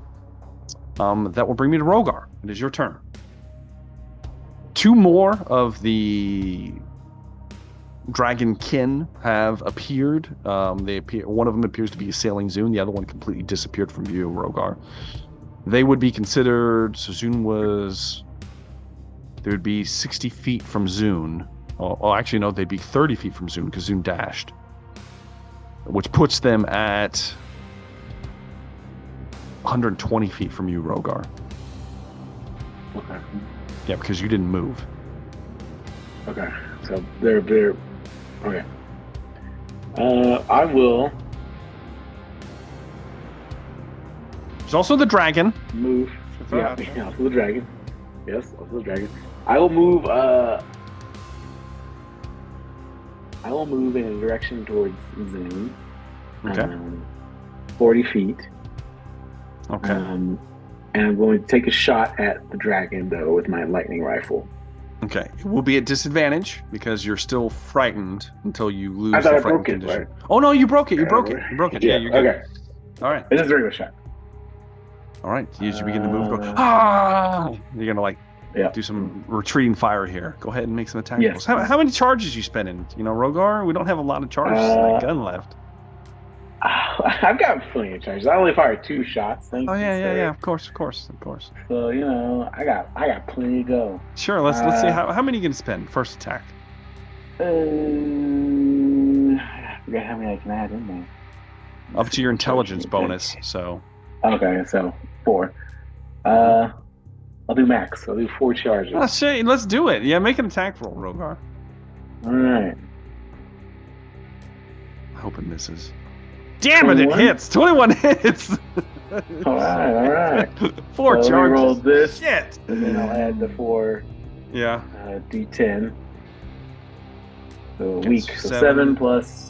That will bring me to Rogar. It is your turn. 2 more of the dragon kin have appeared. One of them appears to be a sailing Zune. The other one completely disappeared from view, Rogar. They would be considered. So Zune was. They would be 60 feet from Zune. Oh, actually, no, they'd be 30 feet from Zune because Zune dashed. Which puts them at 120 feet from you, Rogar. Okay. Yeah, because you didn't move. Okay. So they're okay. I will There's also the dragon. move. Yeah, also the dragon. Yes, also the dragon. I will move. I will move in a direction towards Zane. Okay. 40 feet. Okay. And I'm going to take a shot at the dragon though with my lightning rifle. Okay. It will be at disadvantage because you're still frightened until you lose I thought the I broke frightened it, condition. right? Oh no, you broke it. You broke it. You broke it. Yeah, you're good. Okay. All right. It is a regular shot. All right. As you begin to move, go. Ah! You're gonna like Yeah. do some retreating fire here. Go ahead and make some attack Yes. rolls. How many charges you spending? Rogar, we don't have a lot of charges in that gun left. I've got plenty of charges. I only fired 2 shots. Thank Oh you, yeah, sir. Of course. So I got plenty to go. Sure. Let's see how many you gonna spend first attack. I forget how many I can add in there. Up to your intelligence bonus. So. Okay, so 4. I'll do max. I'll do 4 charges. Oh shit! Let's do it. Yeah, make an attack roll, Rogar. All right. I hope it misses. Damn it! 21? It hits. 21 hits. All right. 4 So charges. let me roll this. Shit. And then I'll add the 4 Yeah. D10. So It's weak. So 7. 7 plus.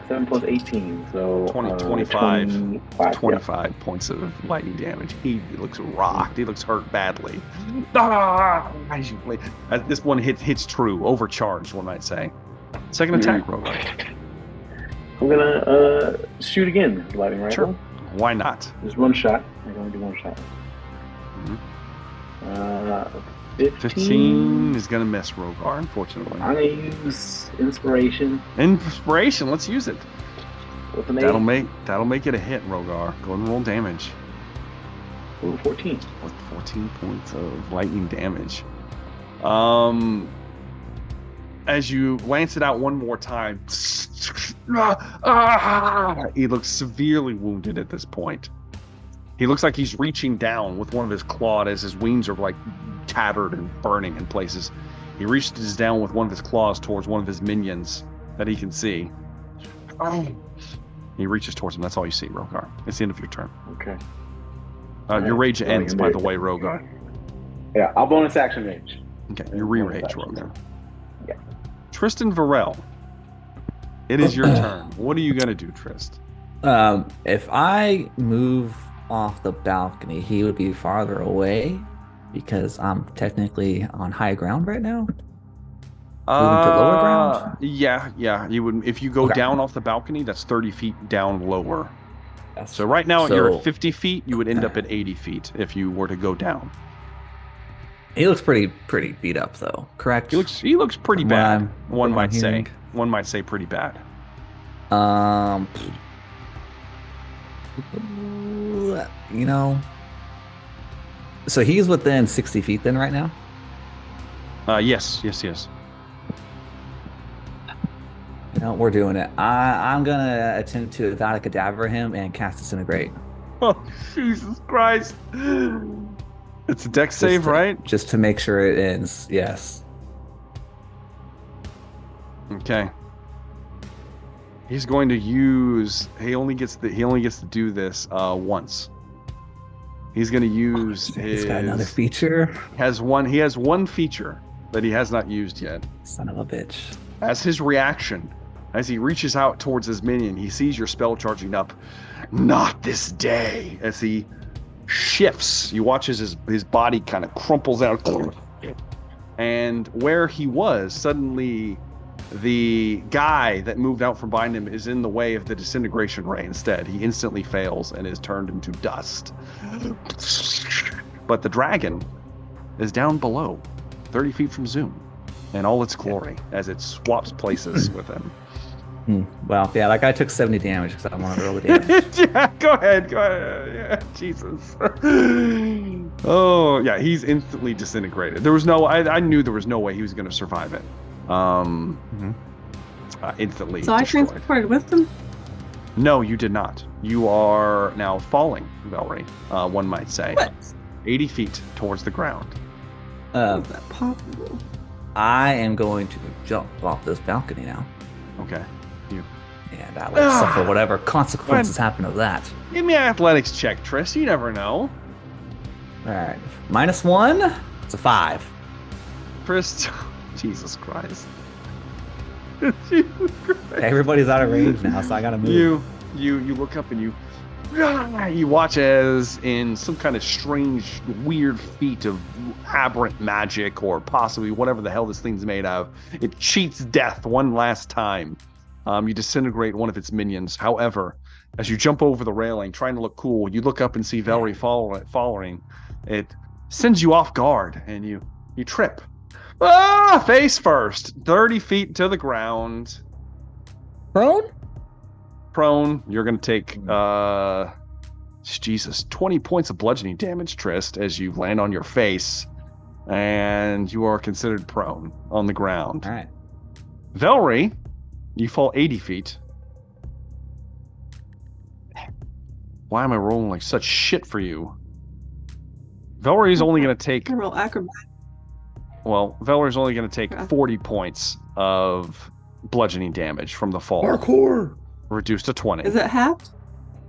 7 plus 18, so 25 25. points of lightning damage. He looks rocked. He looks hurt badly. Ah! This one hits true, overcharged, one might say. Second attack, Rogar. I'm gonna shoot again with lightning rifle. Sure. Why not? There's 1 shot. I'm gonna do 1 shot. Mhm. 15. is gonna miss, Rogar, unfortunately. I'm gonna use inspiration Inspiration, let's use it. with an 8. That'll make it a hit, Rogar. Go ahead and roll damage. Ooh, 14. With 14 points of lightning damage. As you lance it out one more time, he looks severely wounded at this point. He looks like he's reaching down with one of his claws as his wings are like tattered and burning in places. He reaches down with one of his claws towards one of his minions that he can see. He reaches towards him. That's all you see, Rogar. It's the end of your turn. Okay. Your rage ends, by the way, Rogar. Yeah, I'll bonus action rage. Okay, you re-rage, Rogar. Yeah. Tristan Varel, it is your turn. What are you going to do, Trist? If I move off the balcony, he would be farther away because I'm technically on high ground right now. Moving to lower ground? Yeah. You would if you go down off the balcony, that's 30 feet down lower. So right now you're at 50 feet. You would end up at 80 feet if you were to go down. He looks pretty beat up, though. Correct? He looks pretty bad. One might hearing. say. One might say pretty bad. You know. So he's within 60 feet then right now? Yes. You know, we're doing it. I'm gonna attempt to Avada Kedavra him and cast Disintegrate. Oh, Jesus Christ. It's a dex save, right? Just to make sure it ends, yes. Okay. He's going to use. He only gets to do this once. He's going to use his. He's got another feature. He has one feature that he has not used yet. Son of a bitch. As his reaction, as he reaches out towards his minion, he sees your spell charging up. Not this day. As he shifts, you watch as his body kind of crumples out, and where he was, suddenly the guy that moved out from behind him is in the way of the disintegration ray instead. He instantly fails and is turned into dust. But the dragon is down below, 30 feet from Zoom, in all its glory, as it swaps places with him. Well, yeah, like I took 70 damage because I want to roll the damage. Yeah, go ahead. Yeah, Jesus. Oh, yeah, he's instantly disintegrated. There was I knew there was no way he was going to survive it. Instantly. So I transported with them? No, you did not. You are now falling, Velree, one might say. What? 80 feet towards the ground. How is that possible? I am going to jump off this balcony now. Okay. And I will suffer whatever consequences happen of that. Give me an athletics check, Triss. You never know. Alright. -1. It's a 5. Triss, Jesus Christ. Jesus Christ. Everybody's out of range now, so I gotta move. You look up and you watch as in some kind of strange, weird feat of aberrant magic, or possibly whatever the hell this thing's made of, it cheats death one last time. You disintegrate one of its minions. However, as you jump over the railing, trying to look cool, you look up and see Velree following. It sends you off guard, and you trip. Face first, 30 feet to the ground. Prone. You're going to take, 20 points of bludgeoning damage, Trist, as you land on your face, and you are considered prone on the ground. All right. Velree, you fall 80 feet. Why am I rolling like such shit for you? Velree's only going to take... I roll acrobat. Well, Velree's only going to take 40 points of bludgeoning damage from the fall. Parkour! Reduced to 20. Is it halved?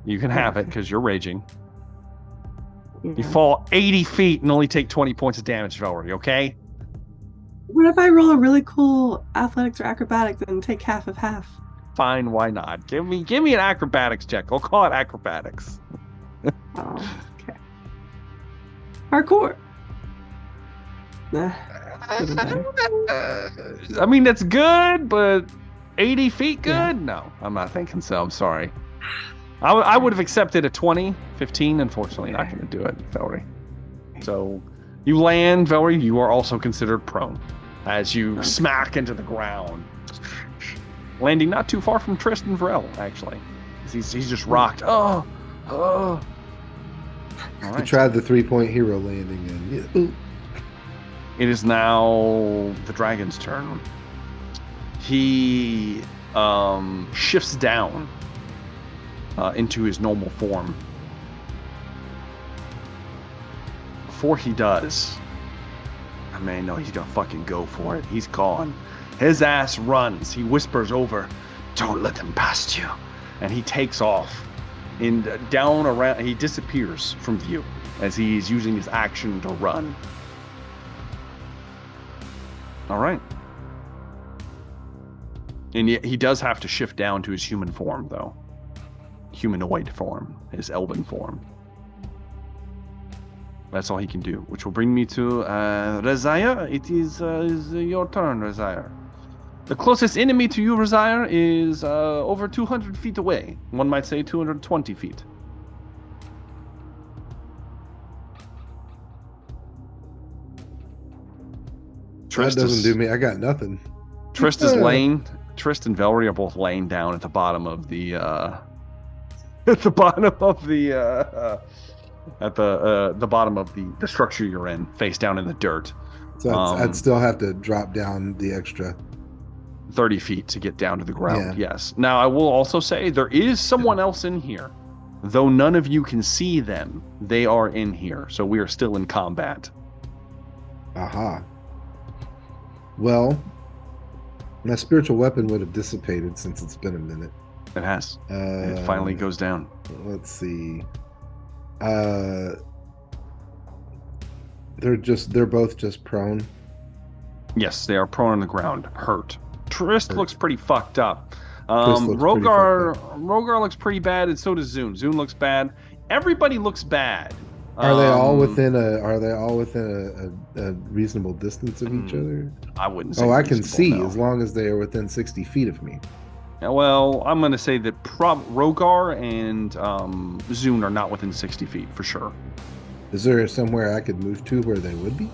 You can have it because you're raging. Yeah. You fall 80 feet and only take 20 points of damage, Velree, okay? What if I roll a really cool athletics or acrobatics and take half of half? Fine, why not? Give me an acrobatics check. I'll call it acrobatics. Oh, okay. Parkour. I mean, that's good, but 80 feet good? Yeah. No, I'm not thinking so. I'm sorry. I would have accepted a 20, 15. Unfortunately, not going to do it, Velree. So you land, Velree. You are also considered prone as you smack into the ground, landing not too far from Tristan Varel, actually. He's just rocked. Oh. All right. You tried the 3-point hero landing, and yeah. It is now the dragon's turn. He shifts down into his normal form. before he does, I mean, no, he's gonna fucking go for it. He's gone. His ass runs. He whispers over, "Don't let them past you," and he takes off. And down around, he disappears from view as he's using his action to run. All right. And he does have to shift down to his human form, though. Humanoid form, his elven form. That's all he can do, which will bring me to Rezaya. It is your turn, Rezaya. The closest enemy to you, Rezaya, is over 200 feet away. One might say 220 feet. That doesn't do me. I got nothing. Trist and Velree are both laying down at the bottom of the the bottom of the structure you're in, face down in the dirt. So I'd still have to drop down the extra 30 feet to get down to the ground. Yeah. Yes. Now I will also say there is someone else in here, though none of you can see them. They are in here, so we are still in combat. Aha. Well, my spiritual weapon would have dissipated since it's been a minute. It has. It finally goes down. Let's see. They're both just prone. Yes, they are prone on the ground, hurt. Trist looks pretty fucked up. Rogar looks pretty bad, and so does Zune. Zune looks bad. Everybody looks bad. Are they all within a reasonable distance of each other? I wouldn't say. Oh, I can see as long as they are within 60 feet of me. Well, I'm going to say that Rogar and Zune are not within 60 feet for sure. Is there somewhere I could move to where they would be?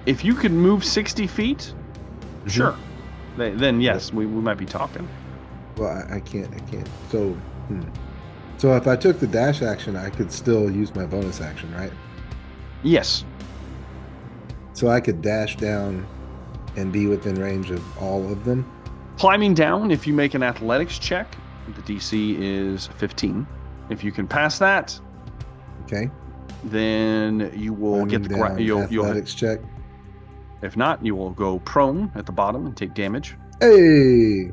If you could move 60 feet, sure. Then yes, we might be talking. Well, I can't. So, So if I took the dash action, I could still use my bonus action, right? Yes. So I could dash down and be within range of all of them? Climbing down, if you make an athletics check, the DC is 15. If you can pass that, okay, then you will get the ground. Athletics check. If not, you will go prone at the bottom and take damage. Hey!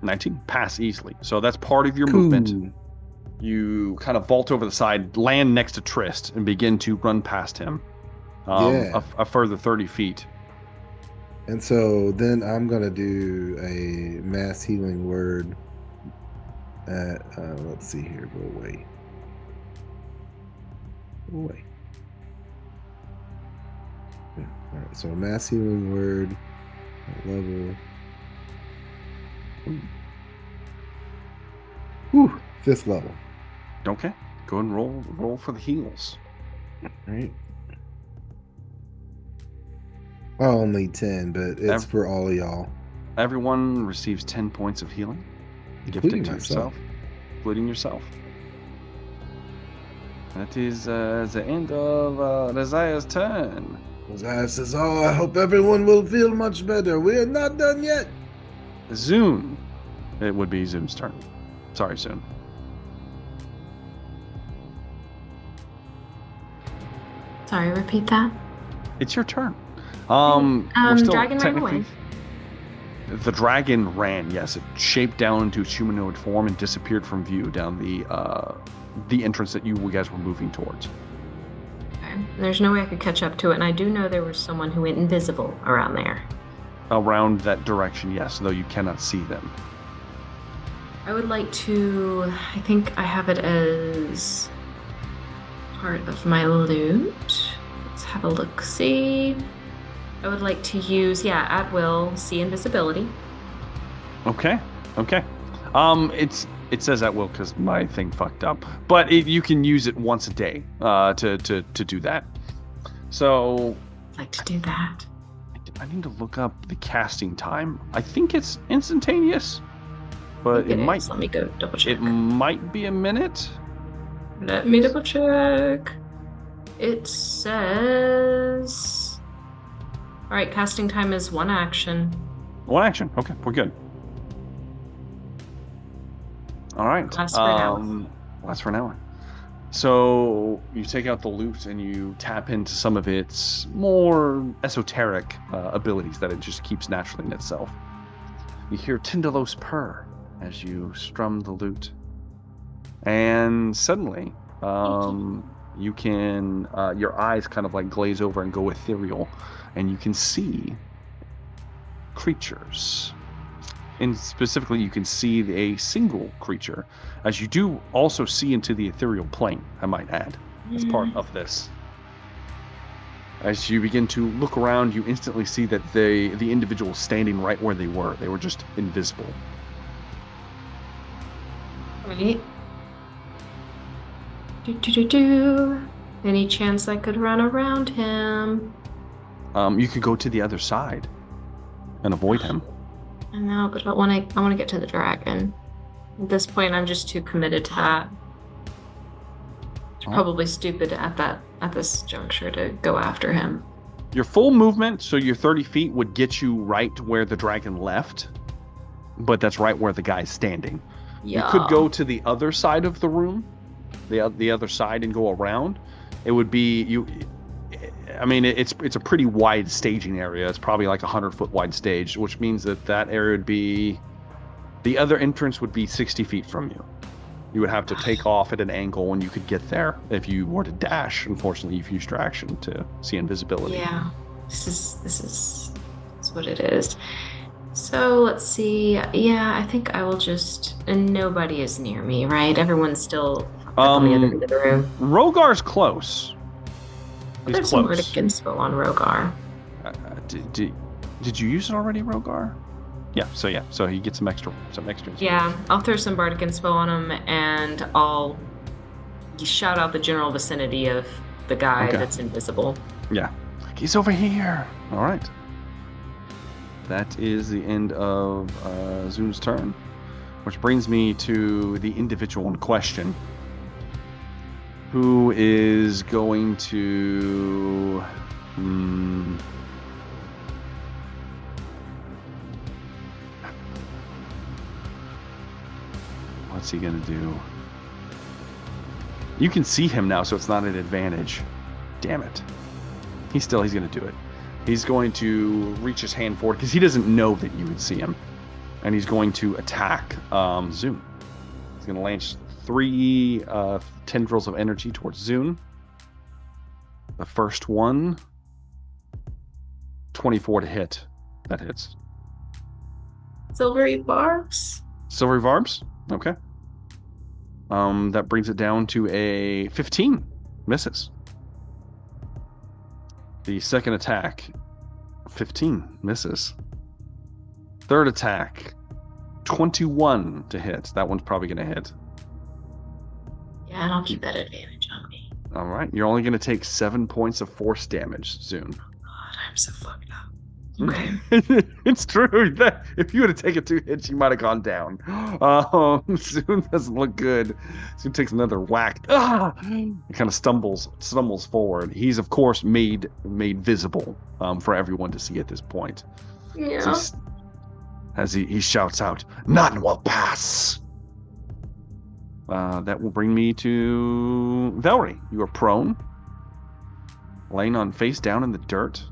19. Pass easily. So that's part of your movement. You kind of vault over the side, land next to Trist, and begin to run past him. A further 30 feet. And so then I'm going to do a mass healing word at, let's see here, go away. All right, so mass healing word level. Whew, 5th level. Okay, go and roll for the heals. All right. Only 10, but it's for all of y'all. Everyone receives 10 points of healing. Gifted to yourself, including yourself. That is the end of Rezaya's turn. Rezaya says, "Oh, I hope everyone will feel much better. We are not done yet." Zune. It would be Zune's turn. Sorry, Zune. Sorry, repeat that. It's your turn. Dragon ran away. The dragon ran, yes. It shaped down into its humanoid form and disappeared from view down the entrance that you guys were moving towards. Okay. There's no way I could catch up to it, and I do know there was someone who went invisible around there. Around that direction, yes, though you cannot see them. I would like to... I think I have it as part of my loot. Let's have a look-see. I would like to use, at will, see invisibility. Okay. It says at will because my thing fucked up, but you can use it once a day to do that. So I'd like to do that. I need to look up the casting time. I think it's instantaneous, but it might. Let me go double check. It might be a minute. Let me double check. It says. All right, casting time is 1 action. 1 action. Okay, we're good. All right. Lasts for an hour. Lasts for an hour. So you take out the loot and you tap into some of its more esoteric abilities that it just keeps naturally in itself. You hear Tindalos purr as you strum the lute. And suddenly, you can, your eyes kind of like glaze over and go ethereal, and you can see creatures. And specifically, you can see a single creature, as you do also see into the ethereal plane, I might add, as part of this. As you begin to look around, you instantly see that the individual standing right where they were. They were just invisible. Right. Any chance I could run around him? You could go to the other side and avoid him. I know, but I want to get to the dragon. At this point, I'm just too committed to that. It's probably stupid at this juncture to go after him. Your full movement, so your 30 feet, would get you right where the dragon left, but that's right where the guy's standing. Yeah. You could go to the other side of the room, the other side, and go around. It would be you. I mean, it's a pretty wide staging area. It's probably like 100-foot wide stage, which means that area would be, the other entrance would be 60 feet from you. You would have to take off at an angle, and you could get there if you were to dash. Unfortunately, you've used your action to see invisibility. Yeah, this is what it is. So let's see. Yeah, I think I will just. And nobody is near me, right? Everyone's still on the other end of the room. Rogar's close. He's There's some Bardic inspo on Rogar. Did you use it already, Rogar? Yeah. So he gets some extra. Yeah, I'll throw some Bardic inspo on him, and I'll shout out the general vicinity of the guy that's invisible. Yeah, he's over here. All right. That is the end of Zun's turn, which brings me to the individual in question, who is going to. What's he gonna do? You can see him now, so it's not an advantage. Damn it. He's gonna do it. He's going to reach his hand forward because he doesn't know that you would see him, and he's going to attack Zun. He's gonna launch 3 tendrils of energy towards Zun. The first one, 24 to hit. That hits. Silvery barbs. Silvery barbs? Okay. That brings it down to a 15. Misses. The second attack, 15. Misses. Third attack, 21 to hit. That one's probably going to hit. Yeah, and I'll keep that advantage on me. All right. You're only going to take 7 points of force damage, Zun. God, I'm so fucked up. Okay. It's true. That if you would have taken 2 hits, you might have gone down. Zun doesn't look good. Zun takes another whack. He kind of stumbles forward. He's of course made visible for everyone to see at this point. Yeah. As he shouts out, "None will pass." That will bring me to Velree. You are prone, laying on face down in the dirt.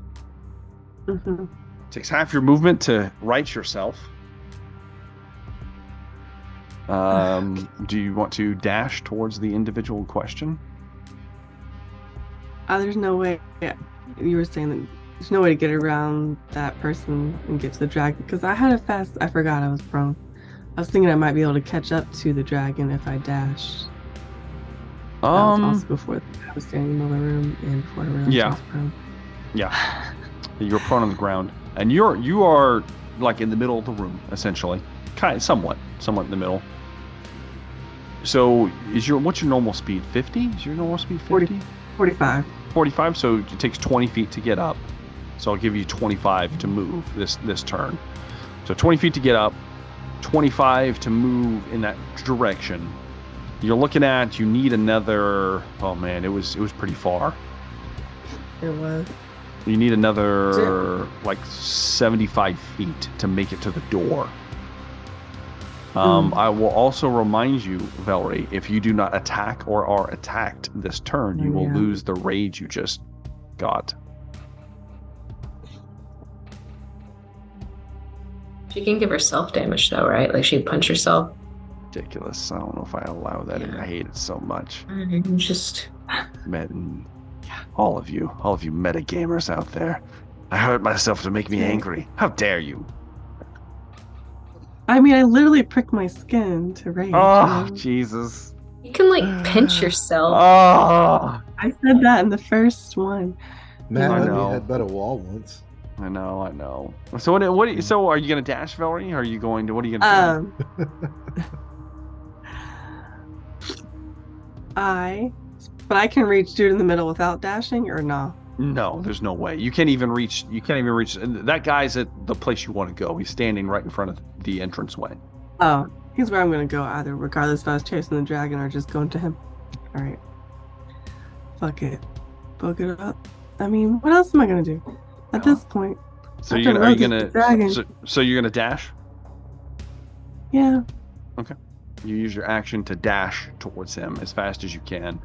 Mm-hmm. Takes half your movement to right yourself. Do you want to dash towards the individual in question? There's no way. Yeah, you were saying that there's no way to get around that person and get to the dragon, because I had a fast. I forgot I was prone. I was thinking I might be able to catch up to the dragon if I dashed. That was also before I was standing in the room and before I realized I was prone. Yeah. You're prone on the ground, and you are like in the middle of the room, essentially, somewhat in the middle. So what's your normal speed? 50? Is your normal speed 50? 45. 45. So it takes 20 feet to get up. So I'll give you 25 to move this turn. So 20 feet to get up, 25 to move in that direction. You're looking at, you need another. Oh man, it was pretty far. It was. You need another like 75 feet to make it to the door. I will also remind you, Velree, if you do not attack or are attacked this turn, you will lose the rage you just got. She can give herself damage though, right? Like she'd punch herself. Ridiculous. I don't know if I allow that in. I hate it so much. Just all of you meta gamers out there. I hurt myself to make me angry. How dare you? I mean, I literally pricked my skin to rage. Oh, Jesus. you can like pinch yourself. Oh, I said that in the first one. Matt I let me know. headbutt a wall once. I know. So so are you gonna dash, Velree? Or are you going to? What are you gonna do? But I can reach dude in the middle without dashing, or no? No, there's no way. You can't even reach. That guy's at the place you want to go. He's standing right in front of the entranceway. Oh, he's where I'm gonna go either, regardless if I was chasing the dragon or just going to him. All right. Fuck it. Book it up. I mean, what else am I gonna do at this point? So I you're can gonna, are you rotate the dragon. gonna? So you're gonna dash? Yeah. Okay. You use your action to dash towards him as fast as you can.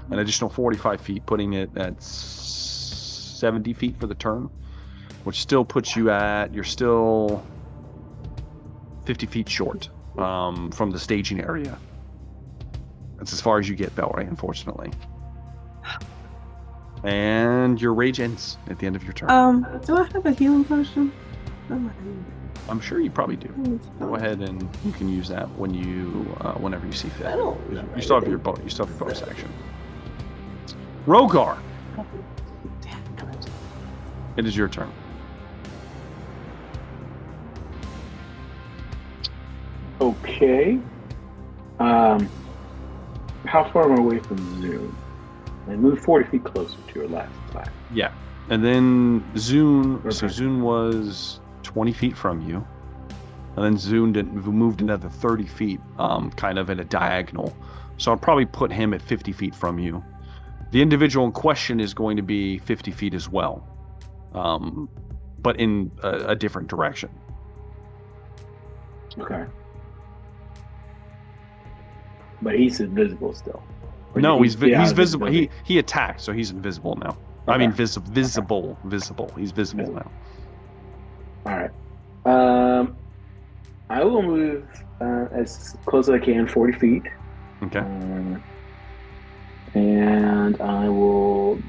An additional 45 feet, putting it at 70 feet for the turn, which still puts you at, you're still 50 feet short from the staging area. That's as far as you get, Velree, unfortunately. And your rage ends at the end of your turn. Do I have a healing potion? I'm sure you probably do. Go ahead and you can use that when you, whenever you see fit. I don't You still have your bonus action. Rogar, it is your turn. Okay. How far am I away from Zoom? I moved 40 feet closer to her last time. Yeah. And then Zune, Okay. so Zune was 20 feet from you. And then Zune moved another 30 feet, kind of in a diagonal. So I'll probably put him at 50 feet from you. The individual in question is going to be 50 feet as well, but in a different direction. Okay. But he's invisible still. Or No, he's out of visible. visibility? He attacked, so he's invisible now. I Okay. mean, visible. He's visible now. All right. I will move as close as I can, 40 feet. Okay. And I will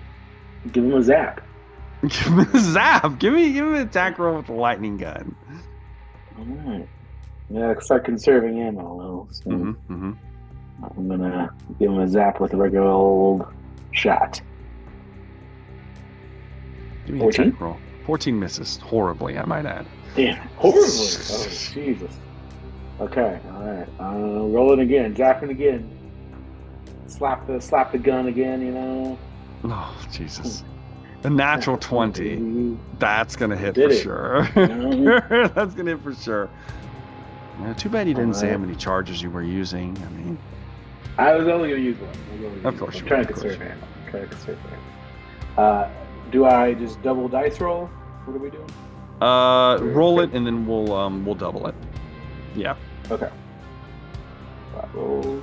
give him a zap. Give him a zap. Give me an attack roll with the lightning gun. All right. Yeah, start conserving ammo. So Mm-hmm. I'm gonna give him a zap with a regular old shot. Give me an 14? attack roll. 14 misses horribly, I might add. Damn, horribly. Oh, Jesus. Okay, all right. Rolling again, zapping again. Slap the gun again. You know. Oh, Jesus. A natural 20. That's going to hit Did for it. sure. Mhm. That's going to hit for sure. Yeah, too bad you didn't say how Alright. many charges you were using. I mean, I was only gonna use one. Of course I'm you trying were, to of course. conserve ammo. Do I just double dice roll? What are we doing? roll it and then we'll double it. Yeah. Okay. Roll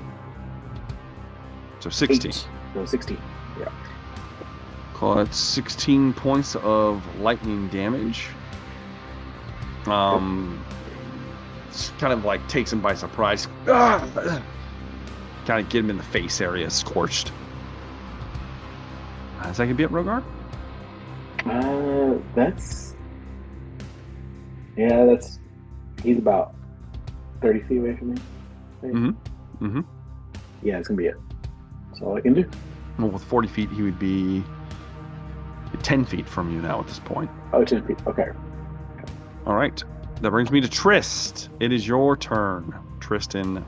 So 16. 8. So 16. Yeah. Call it 16 points of lightning damage. It's kind of like takes him by surprise. Kind of get him in the face area, scorched. Is that gonna be it, Rogar? That's. He's about 30 feet away from me. Mm-hmm. Yeah, it's gonna be it. That's all I can do. Well, with 40 feet, he would be 10 feet from you now at this point. Oh, 10 feet. Okay. All right. That brings me to Trist. It is your turn, Tristan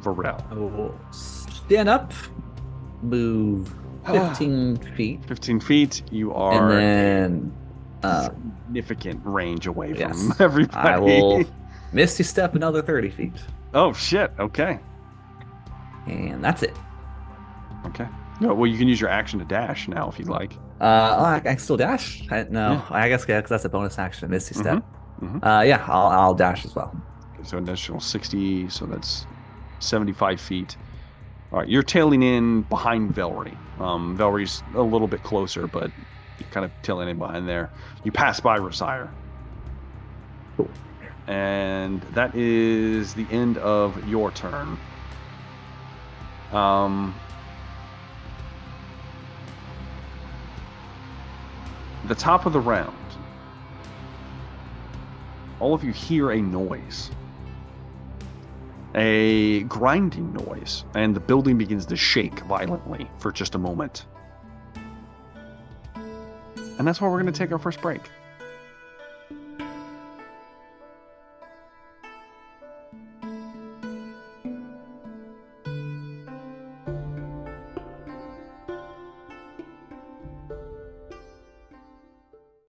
Varel. I will stand up, move 15 feet, 15 feet. You and are then significant range away yes, from everybody. I will Misty Step another 30 feet. Oh, shit. Okay. And that's it. Okay. No, well, you can use your action to dash now if you'd like. I can still dash. Yeah. I guess because that's a bonus action, Misty Step. Mhm. Yeah, I'll dash as well. So an additional 60, so that's 75 feet. All right, you're tailing in behind Velree. Velree's a little bit closer, but you're kind of tailing in behind there. You pass by Rosire. Cool. And that is the end of your turn. The top of the round, all of you hear a noise. A grinding noise, and the building begins to shake violently for just a moment. And that's where we're going to take our first break.